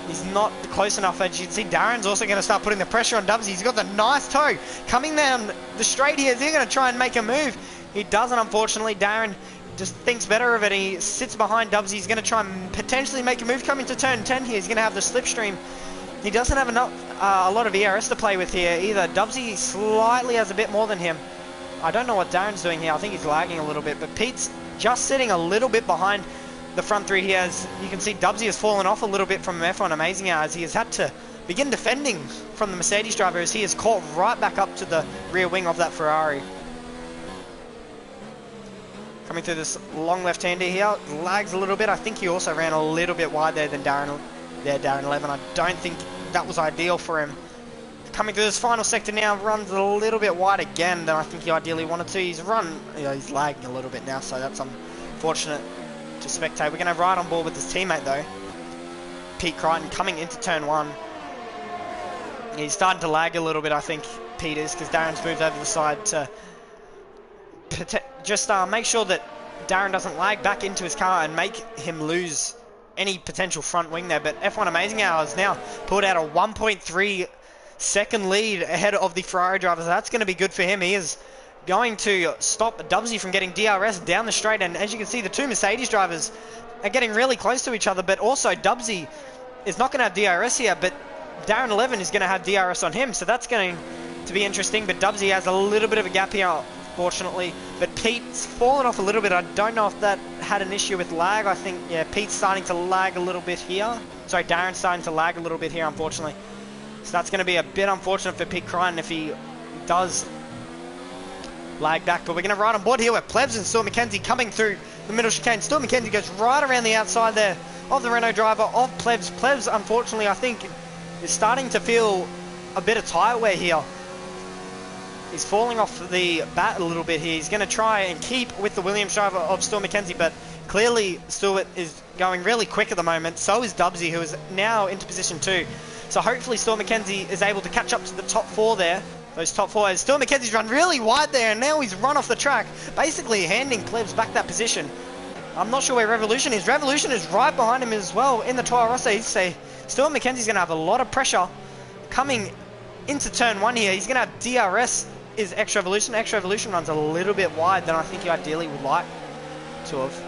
he's not close enough. As you can see, Darren's also going to start putting the pressure on Dubsy. He's got the nice toe coming down the straight here. Is he going to try and make a move? He doesn't, unfortunately. Darren just thinks better of it. He sits behind Dubsy. He's going to try and potentially make a move coming to turn 10 here. He's going to have the slipstream. He doesn't have enough, a lot of ERS to play with here either. Dubsy slightly has a bit more than him. I don't know what Darren's doing here. I think he's lagging a little bit, but Pete's just sitting a little bit behind the front three here. As you can see, Dubsy has fallen off a little bit from F1 Amazing Hour, as he has had to begin defending from the Mercedes driver, as he is caught right back up to the rear wing of that Ferrari. Coming through this long left-hander here, lags a little bit. I think he also ran a little bit wide there than Darren 11. I don't think that was ideal for him. Coming through this final sector now, runs a little bit wide again than I think he ideally wanted to. He's lagging a little bit now, so that's fortunate to spectate. We're going to ride on board with his teammate though. Pete Crichton coming into turn 1. He's starting to lag a little bit, I think, Pete is, because Darren's moved over the side to just make sure that Darren doesn't lag back into his car and make him lose any potential front wing there. But F1 Amazing Hours now pulled out a 1.3 second lead ahead of the Ferrari driver. So that's going to be good for him. He is going to stop Dubsy from getting DRS down the straight. And as you can see, the two Mercedes drivers are getting really close to each other. But also Dubsy is not going to have DRS here, but Darren 11 is going to have DRS on him. So that's going to be interesting. But Dubsy has a little bit of a gap here, fortunately. But Pete's fallen off a little bit. I don't know if that had an issue with lag. I think, yeah, Pete's starting to lag a little bit here. Sorry, Darren's starting to lag a little bit here, unfortunately. So that's going to be a bit unfortunate for Pete Crichton if he does lag back. But we're going to ride on board here with Plebs and Stuart McKenzie coming through the middle chicane. Stuart McKenzie goes right around the outside there of the Renault driver of Plebs. Plebs, unfortunately, I think is starting to feel a bit of tyre wear here. He's falling off the bat a little bit here. He's going to try and keep with the Williams driver of Stuart McKenzie, but clearly Stuart is going really quick at the moment. So is Dubsy, who is now into position 2. So hopefully Stuart McKenzie is able to catch up to the top 4 there. Those top 4. Stuart McKenzie's run really wide there, and now he's run off the track, basically handing Plebs back that position. I'm not sure where Revolution is. Revolution is right behind him as well in the Toro Rosso. So Stuart McKenzie's going to have a lot of pressure coming into turn 1 here. He's going to have DRS is X Revolution. X Revolution runs a little bit wide than I think he ideally would like to have.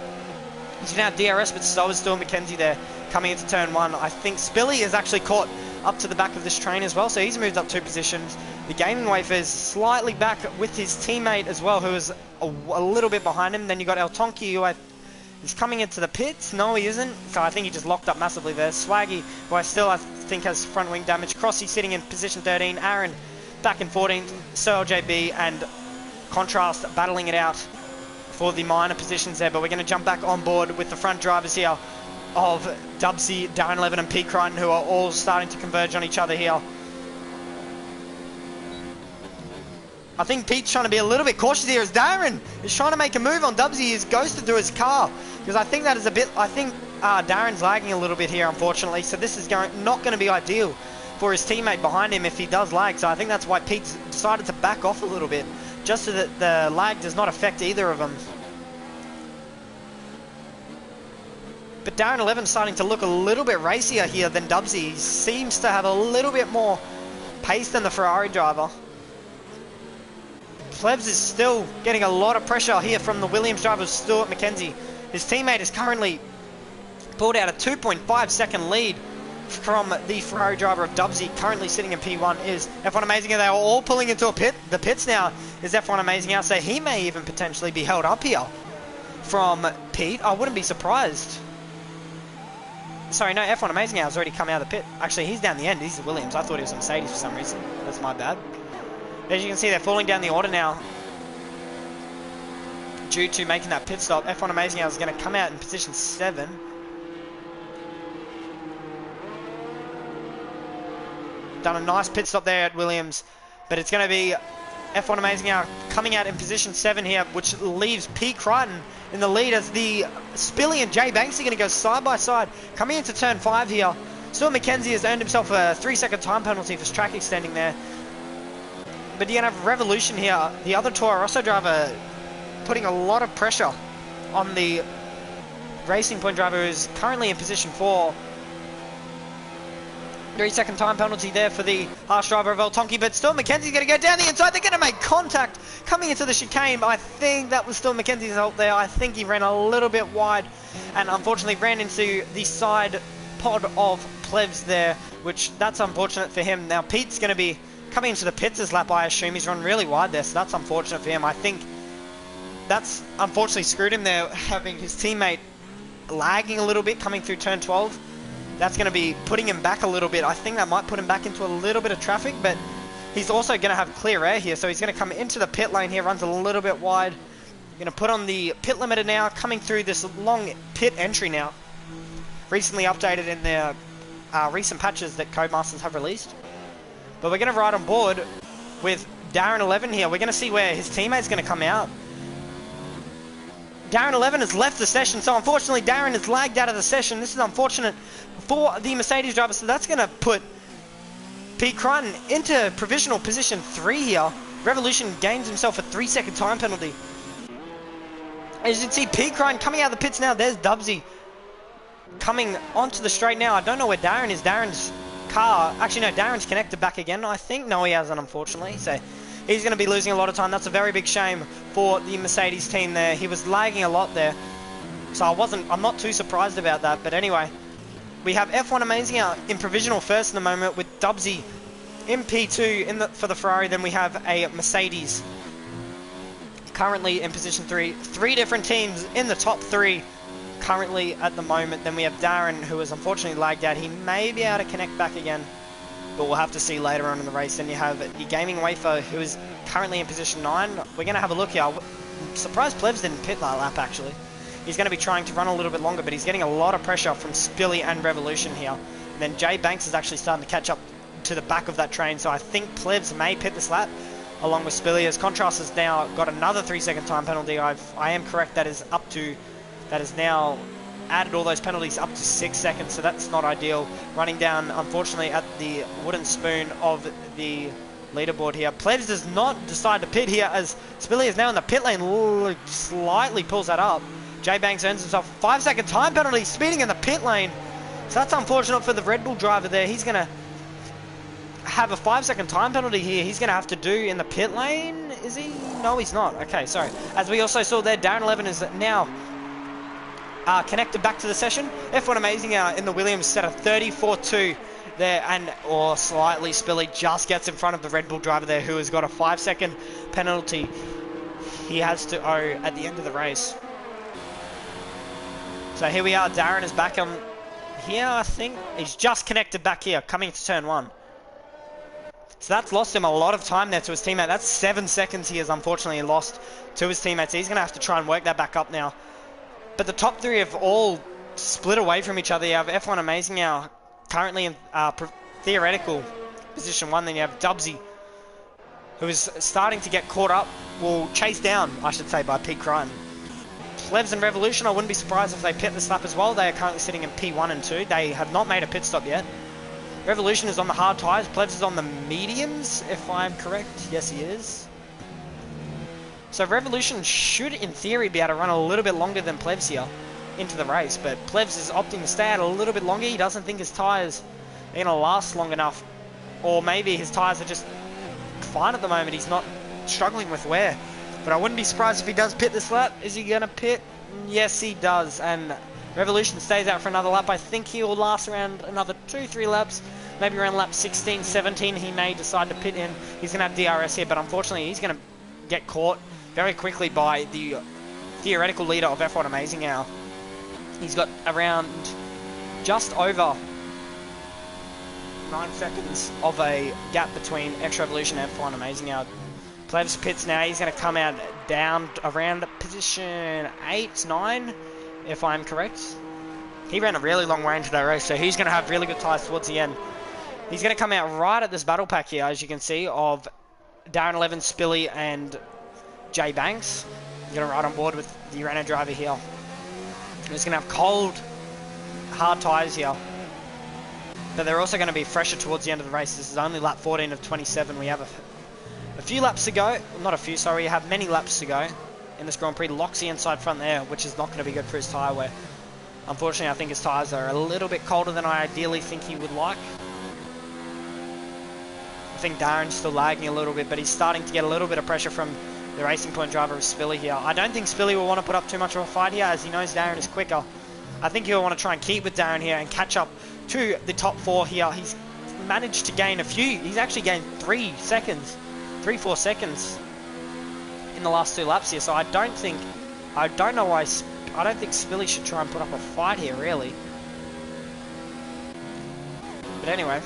He's going to have DRS, but so is Stuart McKenzie there coming into turn 1. I think Spilly is actually caught up to the back of this train as well, so he's moved up 2 positions. The Gaming Wafer is slightly back with his teammate as well, who is a little bit behind him. Then you got El Tonki, who is coming into the pits. No, he isn't. So I think he just locked up massively there. Swaggy, who I think has front wing damage. Crossy sitting in position 13. Aaron back in 14th. So LJB and Contrast battling it out for the minor positions there. But we're going to jump back on board with the front drivers here of Dubsy, Darren 11 and Pete Crichton, who are all starting to converge on each other here. I think Pete's trying to be a little bit cautious here as Darren is trying to make a move on Dubsy. He's ghosted through his car, because I think that is a bit, Darren's lagging a little bit here, unfortunately. So this is not going to be ideal for his teammate behind him if he does lag. So I think that's why Pete's decided to back off a little bit, just so that the lag does not affect either of them. But Darren 11 is starting to look a little bit racier here than Dubsy. He seems to have a little bit more pace than the Ferrari driver. Plebs is still getting a lot of pressure here from the Williams driver, Stuart McKenzie. His teammate is currently pulled out a 2.5 second lead from the Ferrari driver of Dubsy, currently sitting in P1 is F1 Amazing. They are all pulling into a pit. The pits now is F1 Amazing Hour, so he may even potentially be held up here from Pete. I wouldn't be surprised. Sorry, no, F1 Amazing Hour has already come out of the pit. Actually, he's down the end. He's Williams. I thought he was a Mercedes for some reason. That's my bad. As you can see, they're falling down the order now due to making that pit stop. F1 Amazing Hour is going to come out in position 7. Done a nice pit stop there at Williams, but it's going to be F1 Amazing Hour coming out in position 7 here, which leaves Pete Crichton in the lead as the Spilly and Jay Banks are going to go side by side. Coming into turn 5 here, Stuart McKenzie has earned himself a 3-second time penalty for track extending there. But you're going to have Revolution here, the other Toro Rosso driver, putting a lot of pressure on the Racing Point driver, who's currently in position 4. 3-second time penalty there for the harsh driver of El Tonki, but Stuart McKenzie's going to go down the inside. They're going to make contact coming into the chicane. I think that was Stuart McKenzie's fault there. I think he ran a little bit wide and unfortunately ran into the side pod of Plebs there, which that's unfortunate for him. Now Pete's going to be coming into the pits this lap, I assume. He's run really wide there, so that's unfortunate for him. I think that's unfortunately screwed him there, having his teammate lagging a little bit coming through turn 12. That's going to be putting him back a little bit. I think that might put him back into a little bit of traffic, but he's also going to have clear air here, so he's going to come into the pit lane here, runs a little bit wide. Going to put on the pit limiter now, coming through this long pit entry now. Recently updated in their recent patches that Codemasters have released. But we're going to ride on board with Darren 11 here. We're going to see where his teammate's going to come out. Darren 11 has left the session, so unfortunately Darren has lagged out of the session. This is unfortunate for the Mercedes driver, so that's going to put Pete Crichton into provisional position 3 here. Revolution gains himself a 3-second time penalty. As you can see, Pete Crichton coming out of the pits now. There's Dubsy coming onto the straight now. I don't know where Darren is. Darren's car, actually no, Darren's connected back again, I think. No, he hasn't, unfortunately, so he's going to be losing a lot of time. That's a very big shame for the Mercedes team there. He was lagging a lot there, so I'm not too surprised about that. But anyway, we have F1 Amazing out in provisional first in the moment with Dubsy in P2 for the Ferrari. Then we have a Mercedes currently in position 3. 3 different teams in the top 3 currently at the moment. Then we have Darren, who has unfortunately lagged out. He may be able to connect back again, but we'll have to see later on in the race. Then you have the Gaming Wafer, who is currently in position 9. We're going to have a look here. I'm surprised Plebs didn't pit that lap, actually. He's going to be trying to run a little bit longer, but he's getting a lot of pressure from Spilly and Revolution here. And then Jay Banks is actually starting to catch up to the back of that train, so I think Plebs may pit this lap along with Spilly, as Contrast has now got another 3-second time penalty. I am correct, that is now added all those penalties up to 6 seconds, so that's not ideal. Running down, unfortunately, at the wooden spoon of the leaderboard here. Plebs does not decide to pit here, as Spilly is now in the pit lane, slightly pulls that up. J Banks earns himself a 5-second time penalty, speeding in the pit lane. So that's unfortunate for the Red Bull driver there. He's going to have a 5-second time penalty here. He's going to have to do in the pit lane, is he? No, he's not. Okay, sorry. As we also saw there, Darren 11 is now connected back to the session. F1 Amazing in the Williams set a 34-2 there, or slightly Spilly just gets in front of the Red Bull driver there, who has got a 5-second penalty he has to owe at the end of the race. So here we are, Darren is back on here, I think. He's just connected back here, coming to turn 1. So that's lost him a lot of time there to his teammate. That's 7 seconds he has unfortunately lost to his teammates. He's going to have to try and work that back up now. But the top 3 have all split away from each other. You have F1 Amazing now currently in theoretical position 1. Then you have Dubsy, who is starting to get caught up, chased down, I should say, by Pete Crichton. Plebs and Revolution, I wouldn't be surprised if they pit this lap as well. They are currently sitting in P1 and 2. They have not made a pit stop yet. Revolution is on the hard tyres. Plebs is on the mediums, if I'm correct. Yes, he is. So Revolution should, in theory, be able to run a little bit longer than Plebs here into the race. But Plebs is opting to stay out a little bit longer. He doesn't think his tyres are going to last long enough. Or maybe his tyres are just fine at the moment. He's not struggling with wear. But I wouldn't be surprised if he does pit this lap. Is he going to pit? Yes, he does. And Revolution stays out for another lap. I think he will last around another 2-3 laps. Maybe around lap 16, 17, he may decide to pit in. He's going to have DRS here, but unfortunately he's going to get caught very quickly by the theoretical leader of F1 Amazing now. He's got around just over 9 seconds of a gap between X Revolution and F1 Amazing now. Plebs pits now. He's going to come out down around position 8, 9, if I'm correct. He ran a really long way into that race, so he's going to have really good tyres towards the end. He's going to come out right at this battle pack here, as you can see, of Darren 11, Spilly, and Jay Banks. He's going to ride on board with the Renault driver here. He's going to have cold, hard tyres here. But they're also going to be fresher towards the end of the race. This is only lap 14 of 27. We have a few laps to go. Not a few, sorry. We have many laps to go in this Grand Prix. Locks the inside front there, which is not going to be good for his tyre wear. Unfortunately, I think his tyres are a little bit colder than I ideally think he would like. I think Darren's still lagging a little bit, but he's starting to get a little bit of pressure from the Racing Point driver of Spilly here. I don't think Spilly will want to put up too much of a fight here, as he knows Darren is quicker. I think he'll want to try and keep with Darren here and catch up to the top 4 here. He's managed to gain a few. He's actually gained 3 seconds, 3-4 seconds in the last 2 laps here. So I don't think Spilly should try and put up a fight here, really. But anyway,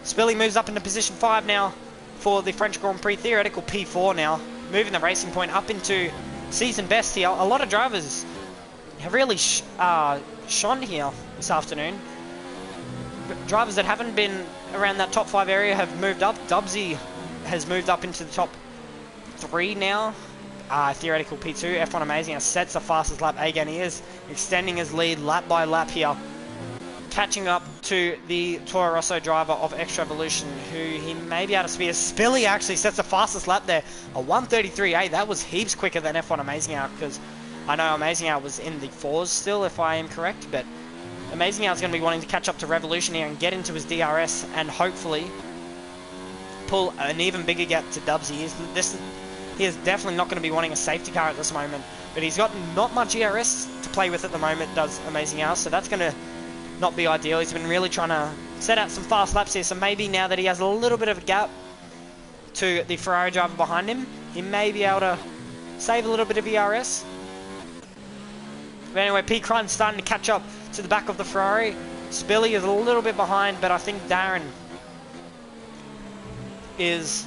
Spilly moves up into position 5 now for the French Grand Prix, theoretical P4 now, moving the Racing Point up into season best here. A lot of drivers have really shone here this afternoon. Drivers that haven't been around that top 5 area have moved up. Dubsy has moved up into the top 3 now. theoretical P2. F1 Amazing sets the fastest lap again. He is extending his lead lap by lap here, catching up to the Toro Rosso driver of Extra Evolution, who he may be able to speed. Spilly actually sets the fastest lap there, a 1:33.8. That was heaps quicker than F1 Amazing Hour, because I know Amazing Hour was in the 4s still, if I am correct, but Amazing Hour is going to be wanting to catch up to Revolution here and get into his DRS and hopefully pull an even bigger gap to Dubsy. He is definitely not going to be wanting a safety car at this moment, but he's got not much ERS to play with at the moment, does Amazing Hour, so that's going to not be ideal. He's been really trying to set out some fast laps here, so maybe now that he has a little bit of a gap to the Ferrari driver behind him, he may be able to save a little bit of ERS. But anyway, P. Crichton's starting to catch up to the back of the Ferrari. Spilly is a little bit behind, but I think Darren is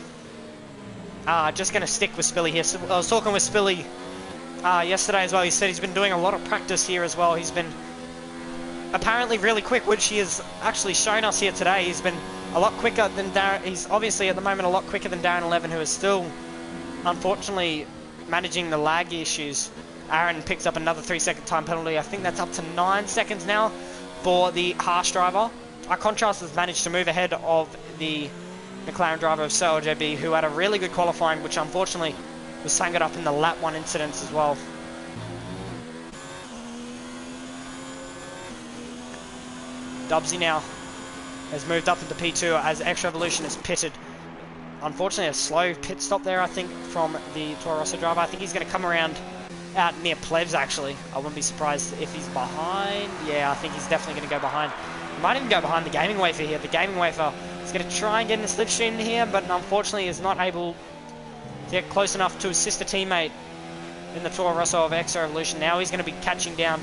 just going to stick with Spilly here. So I was talking with Spilly yesterday as well. He said he's been doing a lot of practice here as well. He's been apparently really quick, which he has actually shown us here today. He's been a lot quicker than Darren. He's obviously at the moment a lot quicker than Darren 11, who is still unfortunately managing the lag issues. Aaron picks up another 3-second time penalty. I think that's up to 9 seconds now for the Harsh driver. Our contrast has managed to move ahead of the McLaren driver of Cell JB, who had a really good qualifying, which unfortunately was tangled up in the lap 1 incidents as well. Dubsy now has moved up into P2 as Extra Evolution is pitted. Unfortunately, a slow pit stop there, I think, from the Toro Rosso driver. I think he's going to come around out near Plebs, actually. I wouldn't be surprised if he's behind. Yeah, I think he's definitely going to go behind. He might even go behind the Gaming Wafer here. The Gaming Wafer is going to try and get in the slipstream here, but unfortunately is not able to get close enough to assist a teammate in the Toro Rosso of Extra Evolution. Now he's going to be catching down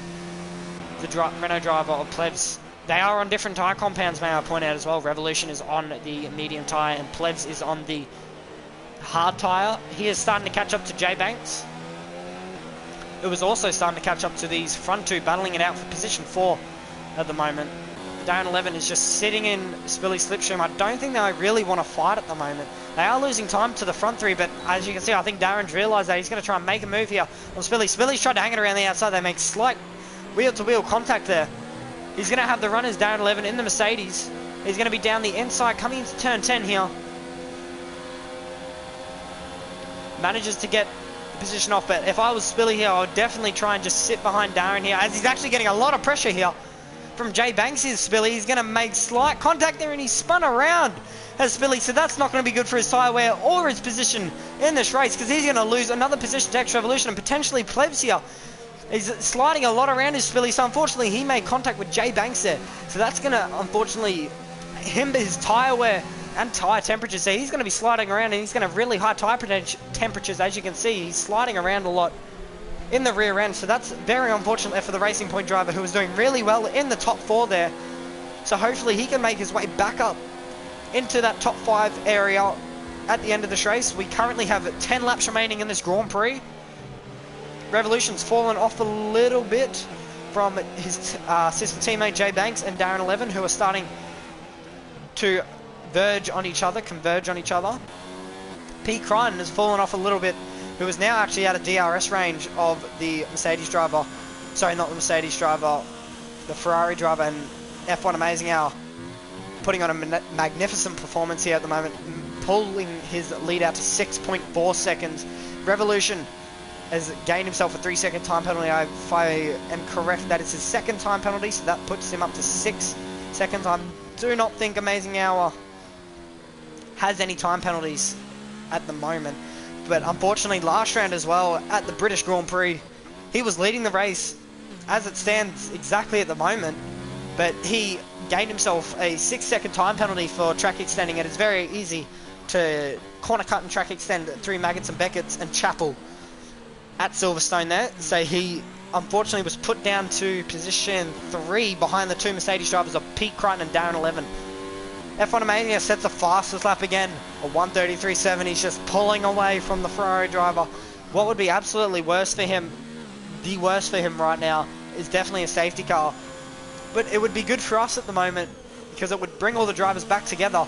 the Renault driver of Plebs. They are on different tyre compounds, may I point out as well. Revolution is on the medium tyre and Plebs is on the hard tyre. He is starting to catch up to Jay Banks. It was also starting to catch up to these front two, battling it out for position 4 at the moment. Darren 11 is just sitting in Spilly's slipstream. I don't think they really want to fight at the moment. They are losing time to the front 3, but as you can see, I think Darren's realised that he's going to try and make a move here on Spilly. Spilly's tried to hang it around the outside. They make slight wheel-to-wheel contact there. He's going to have the runners Darren 11 in the Mercedes. He's going to be down the inside, coming into turn 10 here. Manages to get the position off, but if I was Spilly here, I would definitely try and just sit behind Darren here, as he's actually getting a lot of pressure here from Jay Banks. Is Spilly. He's going to make slight contact there, and he's spun around as Spilly, so that's not going to be good for his tyre wear or his position in this race, because he's going to lose another position to Extra Evolution and potentially Plebs here. He's sliding a lot around his Spilly, so unfortunately he made contact with Jay Banks there. So that's going to unfortunately hinder his tyre wear and tyre temperatures. So he's going to be sliding around, and he's going to have really high tyre temperatures. As you can see, he's sliding around a lot in the rear end. So that's very unfortunate for the Racing Point driver, who was doing really well in the top 4 there. So hopefully he can make his way back up into that top 5 area at the end of this race. We currently have 10 laps remaining in this Grand Prix. Revolution's fallen off a little bit from his sister teammate Jay Banks and Darren 11, who are starting to converge on each other. P. Crichton has fallen off a little bit, who is now actually out of DRS range of the Mercedes driver. Sorry, not the Mercedes driver, the Ferrari driver, and F1 Amazing Hour putting on a magnificent performance here at the moment, pulling his lead out to 6.4 seconds. Revolution has gained himself a 3-second time penalty. If I am correct, that is his 2nd time penalty, so that puts him up to 6 seconds. I do not think Amazing Hour has any time penalties at the moment, but unfortunately last round as well at the British Grand Prix, he was leading the race as it stands exactly at the moment, but he gained himself a 6-second time penalty for track extending. It is very easy to corner cut and track extend through Maggots and Beckett's and Chapel at Silverstone there. So he unfortunately was put down to position 3 behind the 2 Mercedes drivers of Pete Crichton and Darren 11. F1 Amazing sets the fastest lap again, a 1:33.7. He's just pulling away from the Ferrari driver. What would be absolutely worse for him, the worst for him right now, is definitely a safety car. But it would be good for us at the moment, because it would bring all the drivers back together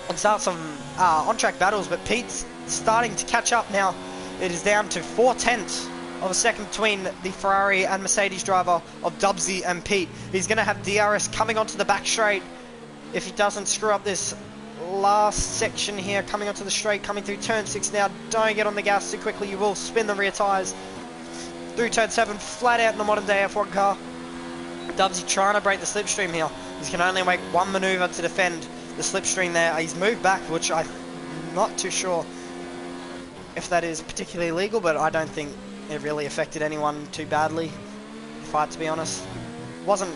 and start some on-track battles. But Pete's starting to catch up now It is down to 4/10 of a second between the Ferrari and Mercedes driver of Dubsy and Pete. He's going to have DRS coming onto the back straight if he doesn't screw up this last section here, coming onto the straight, coming through turn 6 now. Don't get on the gas too quickly, you will spin the rear tyres. Through turn 7, flat out in the modern day F1 car. Dubsy trying to break the slipstream here. He can only make one manoeuvre to defend the slipstream there. He's moved back, which I'm not too sure if that is particularly legal, but I don't think it really affected anyone too badly, if I had to be honest. Wasn't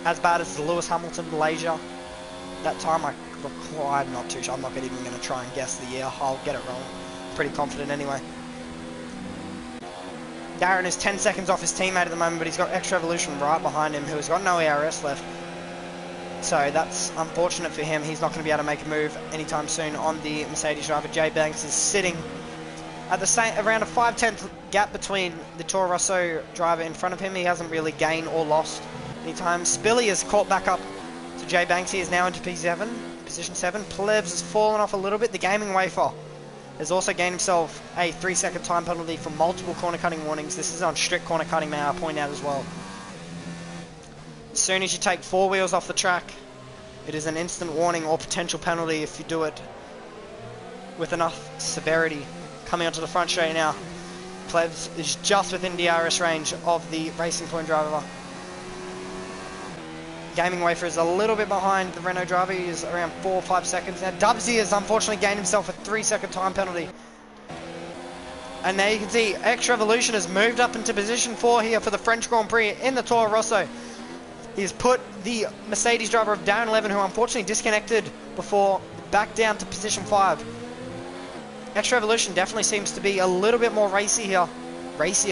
as bad as the Lewis Hamilton Malaysia that time. I'm not too sure. I'm not even going to try and guess the year. I'll get it wrong. Pretty confident anyway. Darren is 10 seconds off his teammate at the moment, but he's got Extra Evolution right behind him, who has got no ARS left. So that's unfortunate for him. He's not going to be able to make a move anytime soon on the Mercedes driver. Jay Banks is sitting at the same, around a 5/10 gap between the Toro Rosso driver in front of him. He hasn't really gained or lost any time. Spilly has caught back up to Jay Banks. He is now into P7, position 7. Plebs has fallen off a little bit. The Gaming Wafer has also gained himself a 3-second time penalty for multiple corner cutting warnings. This is on strict corner cutting, may I point out as well. As soon as you take 4 wheels off the track, it is an instant warning or potential penalty if you do it with enough severity. Coming onto the front straight now. Plebs is just within DRS range of the Racing Point driver. Gaming Wafer is a little bit behind the Renault driver. He is around 4 or 5 seconds. Now Dubsy has unfortunately gained himself a 3-second time penalty. And there you can see Extra Evolution has moved up into position 4 here for the French Grand Prix in the Toro Rosso. He has put the Mercedes driver of Darren 11, who unfortunately disconnected before, back down to position 5. Extra Evolution definitely seems to be a little bit more racier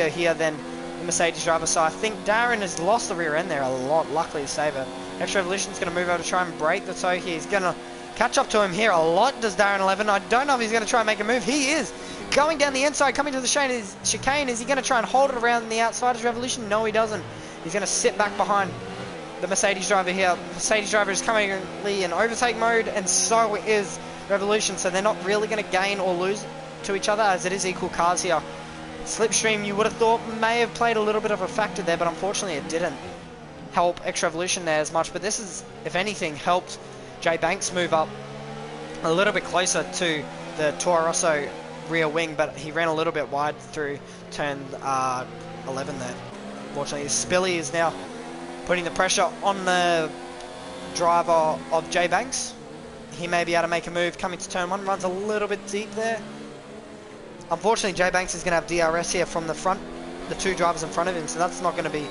here than the Mercedes driver, so I think Darren has lost the rear end there a lot, luckily to save it. Extra Evolution's going to move over to try and break the toe here. He's going to catch up to him here a lot, does Darren 11. I don't know if he's going to try and make a move. He is going down the inside, coming to the chicane. Is he going to try and hold it around the outside of Revolution? No, he doesn't. He's going to sit back behind the Mercedes driver here. Mercedes driver is currently in overtake mode, and so is Revolution, so they're not really going to gain or lose to each other, as it is equal cars here. Slipstream, you would have thought, may have played a little bit of a factor there, but unfortunately it didn't help Extra Evolution there as much. But this is, if anything, helped Jay Banks move up a little bit closer to the Toro Rosso rear wing, but he ran a little bit wide through turn 11 there. Unfortunately, Spilly is now putting the pressure on the driver of Jay Banks. He may be able to make a move coming to turn 1, runs a little bit deep there. Unfortunately, Jay Banks is going to have DRS here from the front, the 2 drivers in front of him, so that's not going to be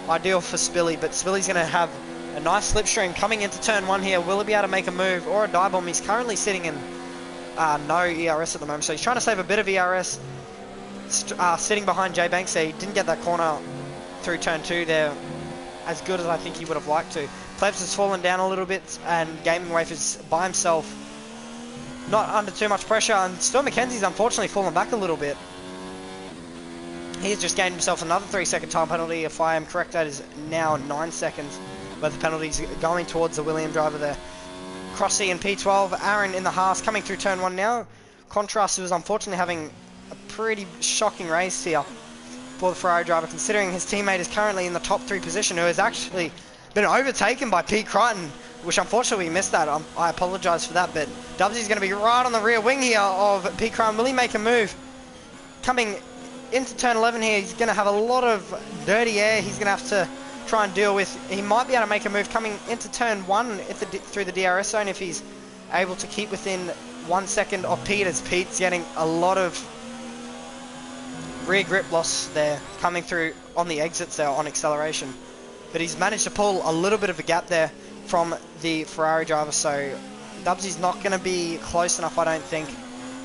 ideal for Spilly, but Spilly's going to have a nice slipstream coming into turn 1 here. Will he be able to make a move or a dive bomb? He's currently sitting in no ERS at the moment, so he's trying to save a bit of ERS, sitting behind Jay Banks there. He didn't get that corner through turn 2 there as good as I think he would have liked to. Plebs has fallen down a little bit, and Gaming Wafer's by himself, not under too much pressure, and Stuart McKenzie's unfortunately fallen back a little bit. He's just gained himself another 3-second time penalty. If I am correct, that is now 9 seconds, but the penalty's going towards the William driver there. Crossy in P12, Aaron in the Haas coming through turn 1 now. Contrast, who was unfortunately having a pretty shocking race here for the Ferrari driver, considering his teammate is currently in the top 3 position, who has actually been overtaken by Pete Crichton, which unfortunately we missed that. I apologise for that, but Dubsy's going to be right on the rear wing here of Pete Crichton. Will he make a move? Coming into turn 11 here, he's going to have a lot of dirty air he's going to have to try and deal with. He might be able to make a move coming into turn 1 through the DRS zone if he's able to keep within 1 second of Pete, as Pete's getting a lot of rear grip loss there coming through on the exits there on acceleration. But he's managed to pull a little bit of a gap there from the Ferrari driver, so Dubsy's not going to be close enough, I don't think,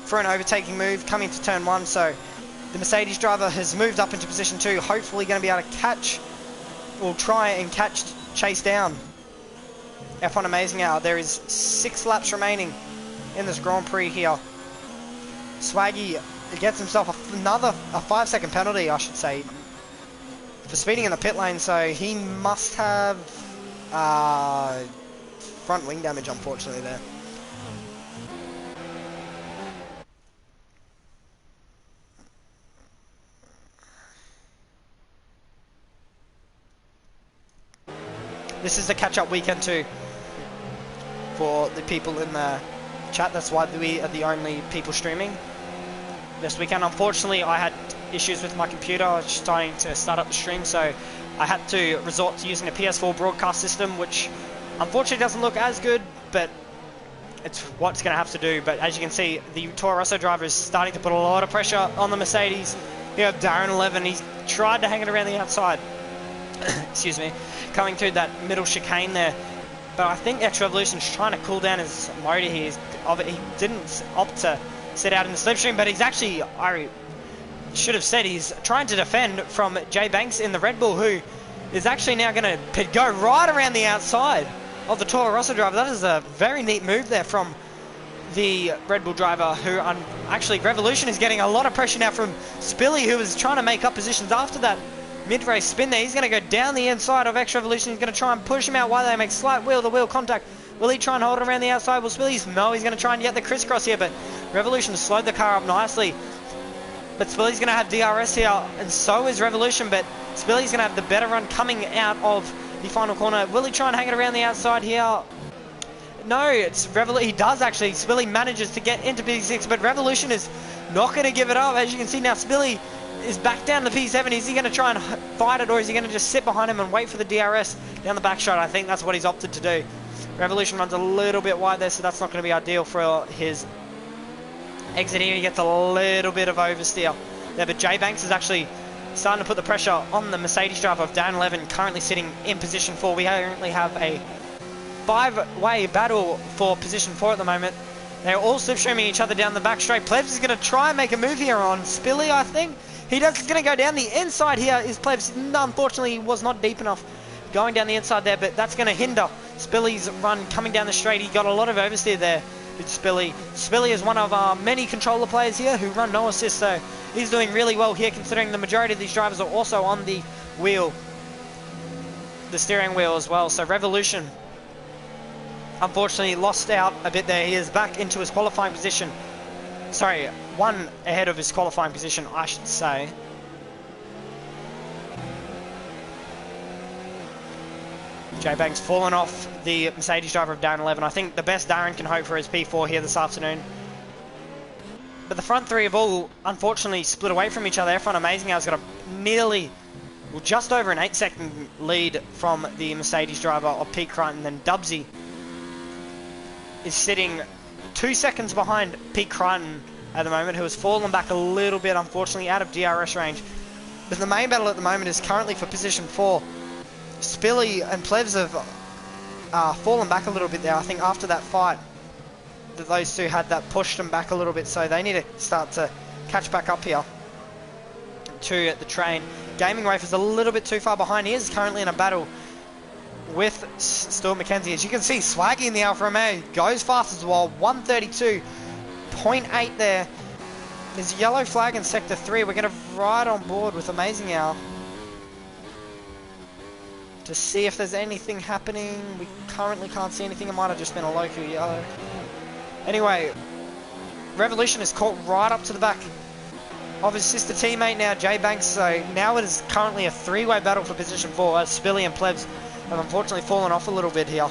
for an overtaking move coming to turn 1. So the Mercedes driver has moved up into position 2, hopefully going to be able to catch, or try and chase down F1 Amazing Hour. There is 6 laps remaining in this Grand Prix here. Swaggy gets himself a 5-second penalty, I should say, for speeding in the pit lane, so he must have front wing damage, unfortunately, there. This is the catch-up weekend too for the people in the chat. That's why we are the only people streaming this weekend. Unfortunately, I had issues with my computer. I was starting to start up the stream, so I had to resort to using a PS4 broadcast system, which unfortunately doesn't look as good, but it's what's going to have to do. But as you can see, the Toro Rosso driver is starting to put a lot of pressure on the Mercedes. You have Darren 11, he's tried to hang it around the outside. Excuse me. Coming through that middle chicane there. But I think X Revolution's trying to cool down his motor here. He didn't opt to sit out in the slipstream, but he's actually, I should have said, he's trying to defend from Jay Banks in the Red Bull, who is actually now going to go right around the outside of the Toro Rosso driver. That is a very neat move there from the Red Bull driver, who actually Revolution is getting a lot of pressure now from Spilly, who was trying to make up positions after that mid-race spin there. He's going to go down the inside of X Revolution. He's going to try and push him out while they make slight wheel-to-wheel contact. Will he try and hold it around the outside? Will Spilly's? No, he's going to try and get the crisscross here, but Revolution slowed the car up nicely. But Spilly's going to have DRS here, and so is Revolution, but Spilly's going to have the better run coming out of the final corner. Will he try and hang it around the outside here? No, it's Revolution. He does actually. Spilly manages to get into P6, but Revolution is not going to give it up. As you can see now, Spilly is back down to P7. Is he going to try and fight it, or is he going to just sit behind him and wait for the DRS down the back straight? I think that's what he's opted to do. Revolution runs a little bit wide there, so that's not going to be ideal for his exit here. He gets a little bit of oversteer there, but Jay Banks is actually starting to put the pressure on the Mercedes driver of Dan 11, currently sitting in position 4. We currently have a 5-way battle for position 4 at the moment. They're all slipstreaming each other down the back straight. Plebs is going to try and make a move here on Spilly, I think. He's going to go down the inside here. Is Plebs, unfortunately, was not deep enough going down the inside there, but that's going to hinder Spilly's run coming down the straight. He got a lot of oversteer there with Spilly. Spilly is one of our many controller players here who run no assist, so he's doing really well here, considering the majority of these drivers are also on the wheel, the steering wheel as well. So Revolution unfortunately lost out a bit there. He is back into his qualifying position. Sorry, one ahead of his qualifying position, I should say. Jay Banks fallen off the Mercedes driver of Darren 11. I think the best Darren can hope for is P4 here this afternoon. But the front three have all unfortunately split away from each other. F1 Amazing has got a nearly, well, just over an 8-second lead from the Mercedes driver of Pete Crichton. Then Dubsy is sitting 2 seconds behind Pete Crichton at the moment, who has fallen back a little bit, unfortunately, out of DRS range. But the main battle at the moment is currently for position 4. Spilly and Plebs have fallen back a little bit there. I think after that fight that those two had, that pushed them back a little bit, so they need to start to catch back up here to the train. Gaming Wafe is a little bit too far behind. He is currently in a battle with Stuart McKenzie. As you can see, Swaggy in the Alfa Romeo goes fast as well, 132.8 there. There's a yellow flag in Sector 3. We're going to ride on board with Amazing Hour to see if there's anything happening. We currently can't see anything. It might have just been a local yellow. Anyway, Revolution is caught right up to the back of his sister teammate now, Jay Banks. So now it is currently a 3-way battle for position 4, as Spilly and Plebs have unfortunately fallen off a little bit here.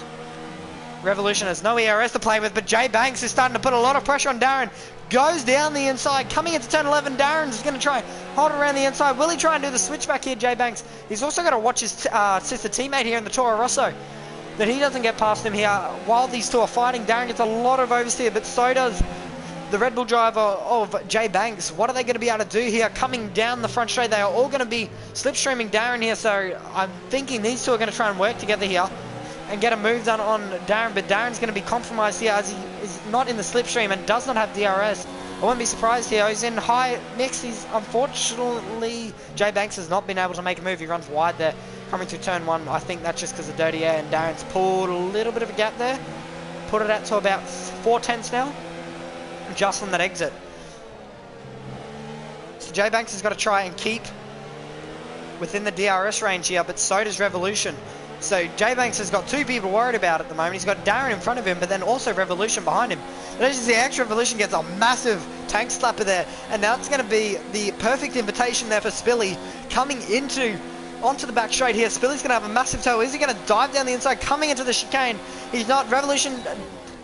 Revolution has no ERS to play with, but Jay Banks is starting to put a lot of pressure on Darren. Goes down the inside, coming into turn 11. Darren's going to try hold it around the inside. Will he try and do the switchback here, Jay Banks? He's also got to watch his sister teammate here in the Toro Rosso, that he doesn't get past him here. While these two are fighting, Darren gets a lot of oversteer, but so does the Red Bull driver of Jay Banks. What are they going to be able to do here? Coming down the front straight, they are all going to be slipstreaming Darren here, so I'm thinking these two are going to try and work together here and get a move done on Darren, but Darren's going to be compromised here as he is not in the slipstream and does not have DRS. I wouldn't be surprised here. He's in high mix. He's unfortunately, Jay Banks has not been able to make a move. He runs wide there coming through turn 1. I think that's just because of dirty air, and Darren's pulled a little bit of a gap there. Put it out to about 4/10 now, just on that exit. So Jay Banks has got to try and keep within the DRS range here, but so does Revolution. So Jay Banks has got two people worried about at the moment. He's got Darren in front of him, but then also Revolution behind him. And as you see, X Revolution gets a massive tank slapper there, and now it's going to be the perfect invitation there for Spilly coming into onto the back straight here. Spilly's going to have a massive toe. Is he going to dive down the inside, coming into the chicane? He's not. Revolution,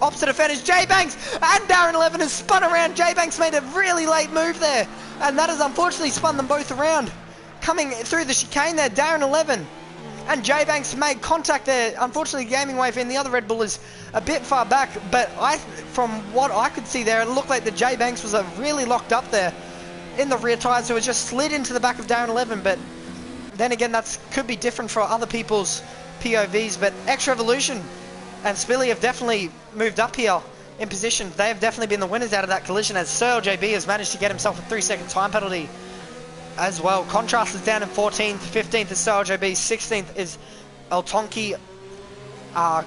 opposite defenders. J-Banks and Darren 11 has spun around. J-Banks made a really late move there, and that has unfortunately spun them both around. Coming through the chicane there, Darren 11 and J-Banks made contact there. Unfortunately, Gaming Wave in the other Red Bull is a bit far back, but from what I could see there, it looked like the J-Banks was really locked up there in the rear tyre, so it just slid into the back of Darren 11, but then again, that could be different for other people's POVs, but X Revolution and Spilly have definitely moved up here in position. They have definitely been the winners out of that collision, as Sir JB has managed to get himself a 3-second time penalty as well. Contrast is down in 14th, 15th is Sir JB, 16th is El Tonki.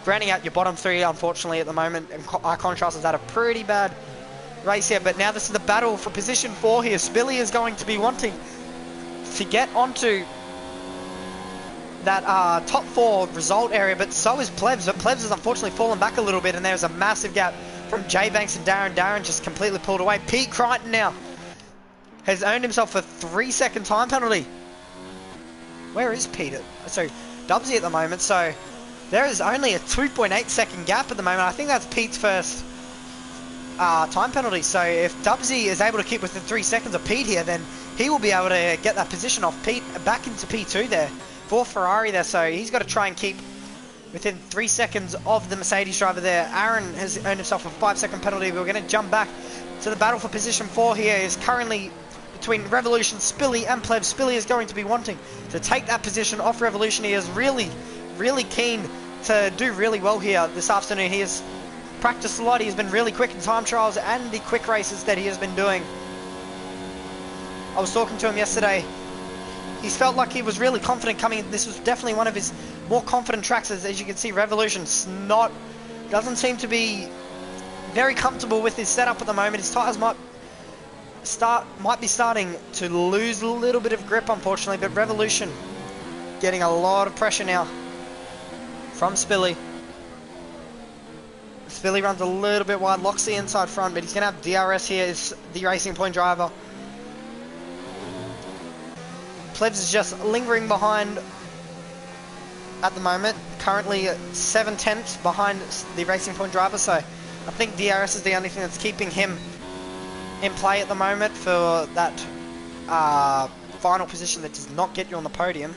Grounding out your bottom three, unfortunately, at the moment, and Contrast has had a pretty bad race here, but now this is the battle for position 4 here. Spilly is going to be wanting to get onto that top 4 result area, but so is Plebs, but Plebs has unfortunately fallen back a little bit, and there's a massive gap from J-Banks and Darren. Darren just completely pulled away. Pete Crichton now has earned himself a 3-second time penalty. Where is Peter? So Dubsy at the moment, so there is only a 2.8 second gap at the moment. I think that's Pete's first time penalty, so if Dubsy is able to keep within 3 seconds of Pete here, then he will be able to get that position off Pete back into P2 there for Ferrari there, so he's got to try and keep within 3 seconds of the Mercedes driver there. Aaron has earned himself a 5-second penalty. We're going to jump back to the battle for position 4 here. Is currently between Revolution, Spilly and Plebs. Spilly is going to be wanting to take that position off Revolution. He is really keen to do really well here this afternoon. He has practiced a lot. He has been really quick in time trials and the quick races that he has been doing. I was talking to him yesterday. He's felt like he was really confident coming in. This was definitely one of his more confident tracks. As you can see, Revolution's doesn't seem to be very comfortable with his setup at the moment. His tyres might be starting to lose a little bit of grip, unfortunately, but Revolution getting a lot of pressure now from Spilly. Spilly runs a little bit wide, locks the inside front, but he's going to have DRS here as the Racing Point driver. Plebs is just lingering behind at the moment, currently 7/10 behind the Racing Point driver, so I think DRS is the only thing that's keeping him in play at the moment for that final position that does not get you on the podium.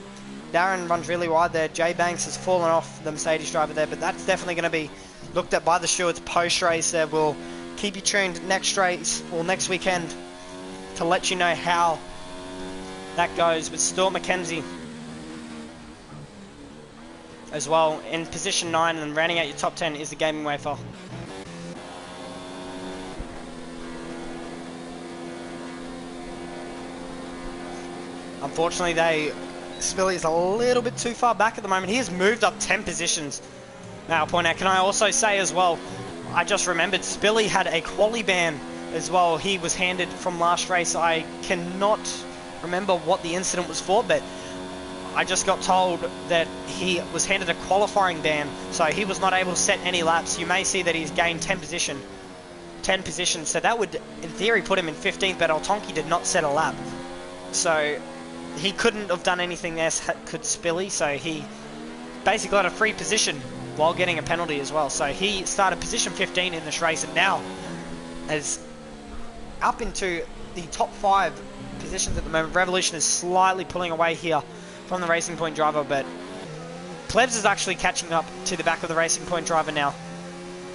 Darren runs really wide there. J-Banks has fallen off the Mercedes driver there, but that's definitely going to be looked at by the stewards post-race there. We'll keep you tuned next race or next weekend to let you know how that goes with Stuart McKenzie as well in position 9, and rounding out your top 10 is the Gaming Wafer. Unfortunately, Spilly is a little bit too far back at the moment. He has moved up 10 positions. Now, I'll point out, can I also say as well, I just remembered Spilly had a quali ban as well. He was handed from last race. I cannot remember what the incident was for, but I just got told that he was handed a qualifying ban, so he was not able to set any laps. You may see that he's gained 10 positions, so that would in theory put him in 15th, but Altonki did not set a lap, so he couldn't have done anything there, could Spilly, so he basically got a free position while getting a penalty as well. So he started position 15 in this race, and now is up into the top 5 positions at the moment. Revolution is slightly pulling away here from the Racing Point driver, but Plebs is actually catching up to the back of the Racing Point driver now.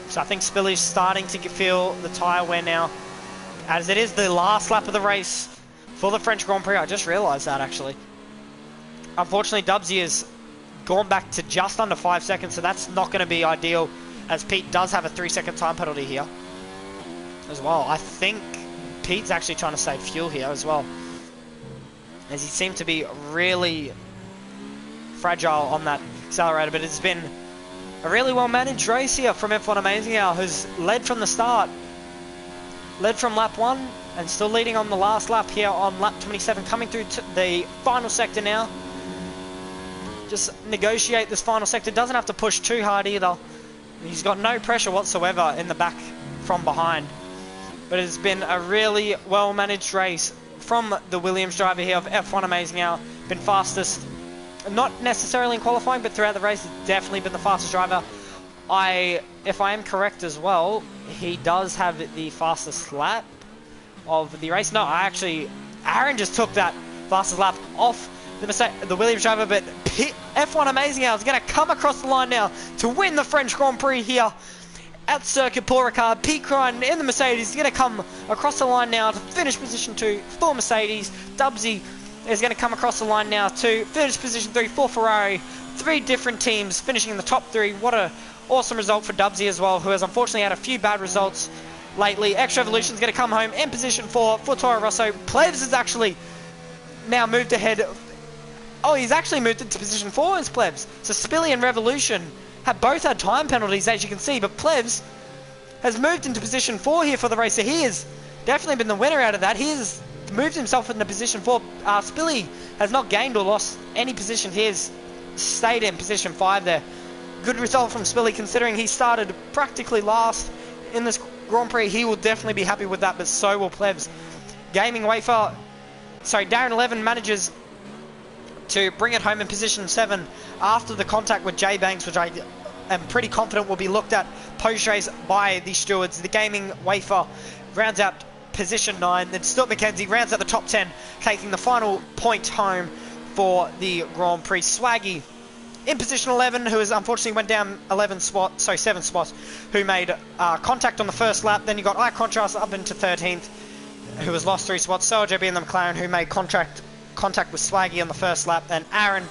So I think Spilly's starting to feel the tyre wear now, as it is the last lap of the race for the French Grand Prix. I just realised that actually. Unfortunately, Dubsy has gone back to just under 5 seconds, so that's not going to be ideal, as Pete does have a 3-second time penalty here as well. I think Pete's actually trying to save fuel here as well, as he seemed to be really fragile on that accelerator, but it's been a really well managed race here from F1 Amazing Hour, who's led from the start, led from lap 1 and still leading on the last lap here on lap 27, coming through to the final sector now. Just negotiate this final sector, doesn't have to push too hard either. He's got no pressure whatsoever in the back from behind, but it's been a really well managed race from the Williams driver here of F1 Amazing Hour. Been fastest not necessarily in qualifying, but throughout the race, has definitely been the fastest driver. If I am correct as well, he does have the fastest lap of the race. No, Aaron just took that fastest lap off the Williams driver, but F1 Amazing Hour is going to come across the line now to win the French Grand Prix here at Circuit Paul Ricard. Piqueron in the Mercedes is going to come across the line now to finish position 2 for Mercedes. Dubsy is going to come across the line now to finish position 3 for Ferrari. 3 different teams finishing in the top 3. What a awesome result for Dubsy as well, who has unfortunately had a few bad results lately. Extra Evolution is going to come home in position 4 for Toro Rosso. Plebs has actually now moved ahead. Oh, he's actually moved into position 4 as Plebs. So Spilly and Revolution have both had time penalties, as you can see, but Plebs has moved into position 4 here for the race. So he has definitely been the winner out of that. He has moved himself into position 4. Spilly has not gained or lost any position. He has stayed in position 5 there. Good result from Spilly, considering he started practically last in this Grand Prix. He will definitely be happy with that, but so will Plebs. Darren 11 manages to bring it home in position 7 after the contact with Jay Banks, which I am pretty confident will be looked at post-race by the stewards. The Gaming Wafer rounds out position 9. Then Stuart McKenzie rounds out the top 10, taking the final point home for the Grand Prix. Swaggy in position 11, who has unfortunately went down 7 spots, who made contact on the first lap. Then you got iContrast up into 13th, who has lost 3 spots. So JB in the McLaren, who made contact with Swaggy on the first lap. And Aaron,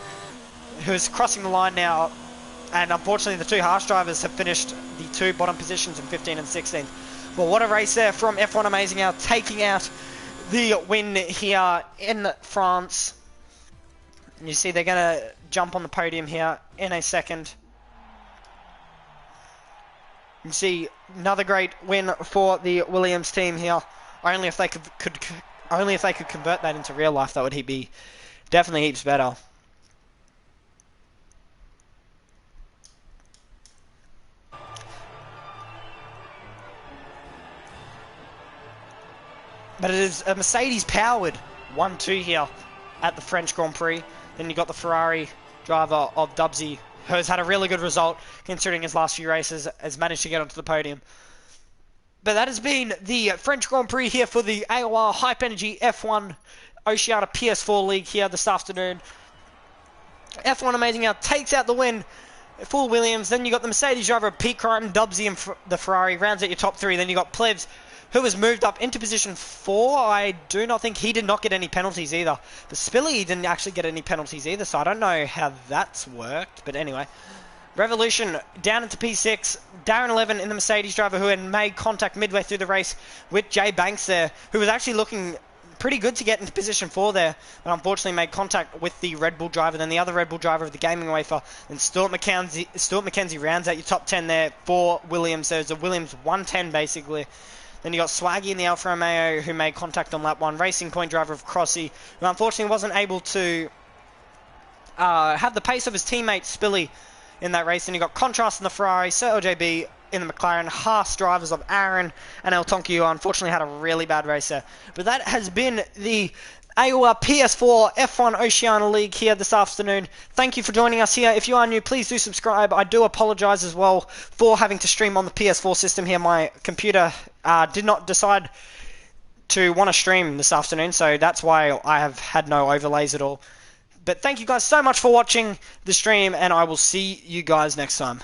who is crossing the line now. And unfortunately, the 2 harsh drivers have finished the 2 bottom positions in 15 and 16. Well, what a race there from F1 Amazing Hour, taking out the win here in France. You see they're going to jump on the podium here in a second. You see another great win for the Williams team here. Only if they could convert that into real life, that would be definitely heaps better. But it is a Mercedes-powered 1-2 here at the French Grand Prix. Then you got the Ferrari driver of Dubsy, who has had a really good result considering his last few races, has managed to get onto the podium. But that has been the French Grand Prix here for the AOR Hype Energy F1 Oceania PS4 League here this afternoon. F1 Amazing Hour takes out the win for Williams. Then you got the Mercedes driver Pete Crichton, Dubsy, and the Ferrari rounds out your top 3. Then you got Plebs, who has moved up into position 4. I do not think he did not get any penalties either. But Spilly didn't actually get any penalties either, so I don't know how that's worked. But anyway, Revolution down into P6. Darren 11 in the Mercedes driver, who had made contact midway through the race with Jay Banks there, who was actually looking pretty good to get into position 4 there, but unfortunately made contact with the Red Bull driver. Then the other Red Bull driver of the Gaming Wafer, and Stuart McKenzie rounds out your top 10 there for Williams. So it's a Williams 110 basically. Then you got Swaggy in the Alfa Romeo, who made contact on lap 1. Racing Point driver of Crossy, who unfortunately wasn't able to have the pace of his teammate Spilly in that race. And you got Contrast in the Ferrari, Sir LJB in the McLaren, Haas drivers of Aaron and El Tonki, who unfortunately had a really bad race there. But that has been the AOR PS4 F1 Oceania League here this afternoon. Thank you for joining us here. If you are new, please do subscribe. I do apologise as well for having to stream on the PS4 system here. My computer did not decide to want to stream this afternoon, so that's why I have had no overlays at all. But thank you guys so much for watching the stream, and I will see you guys next time.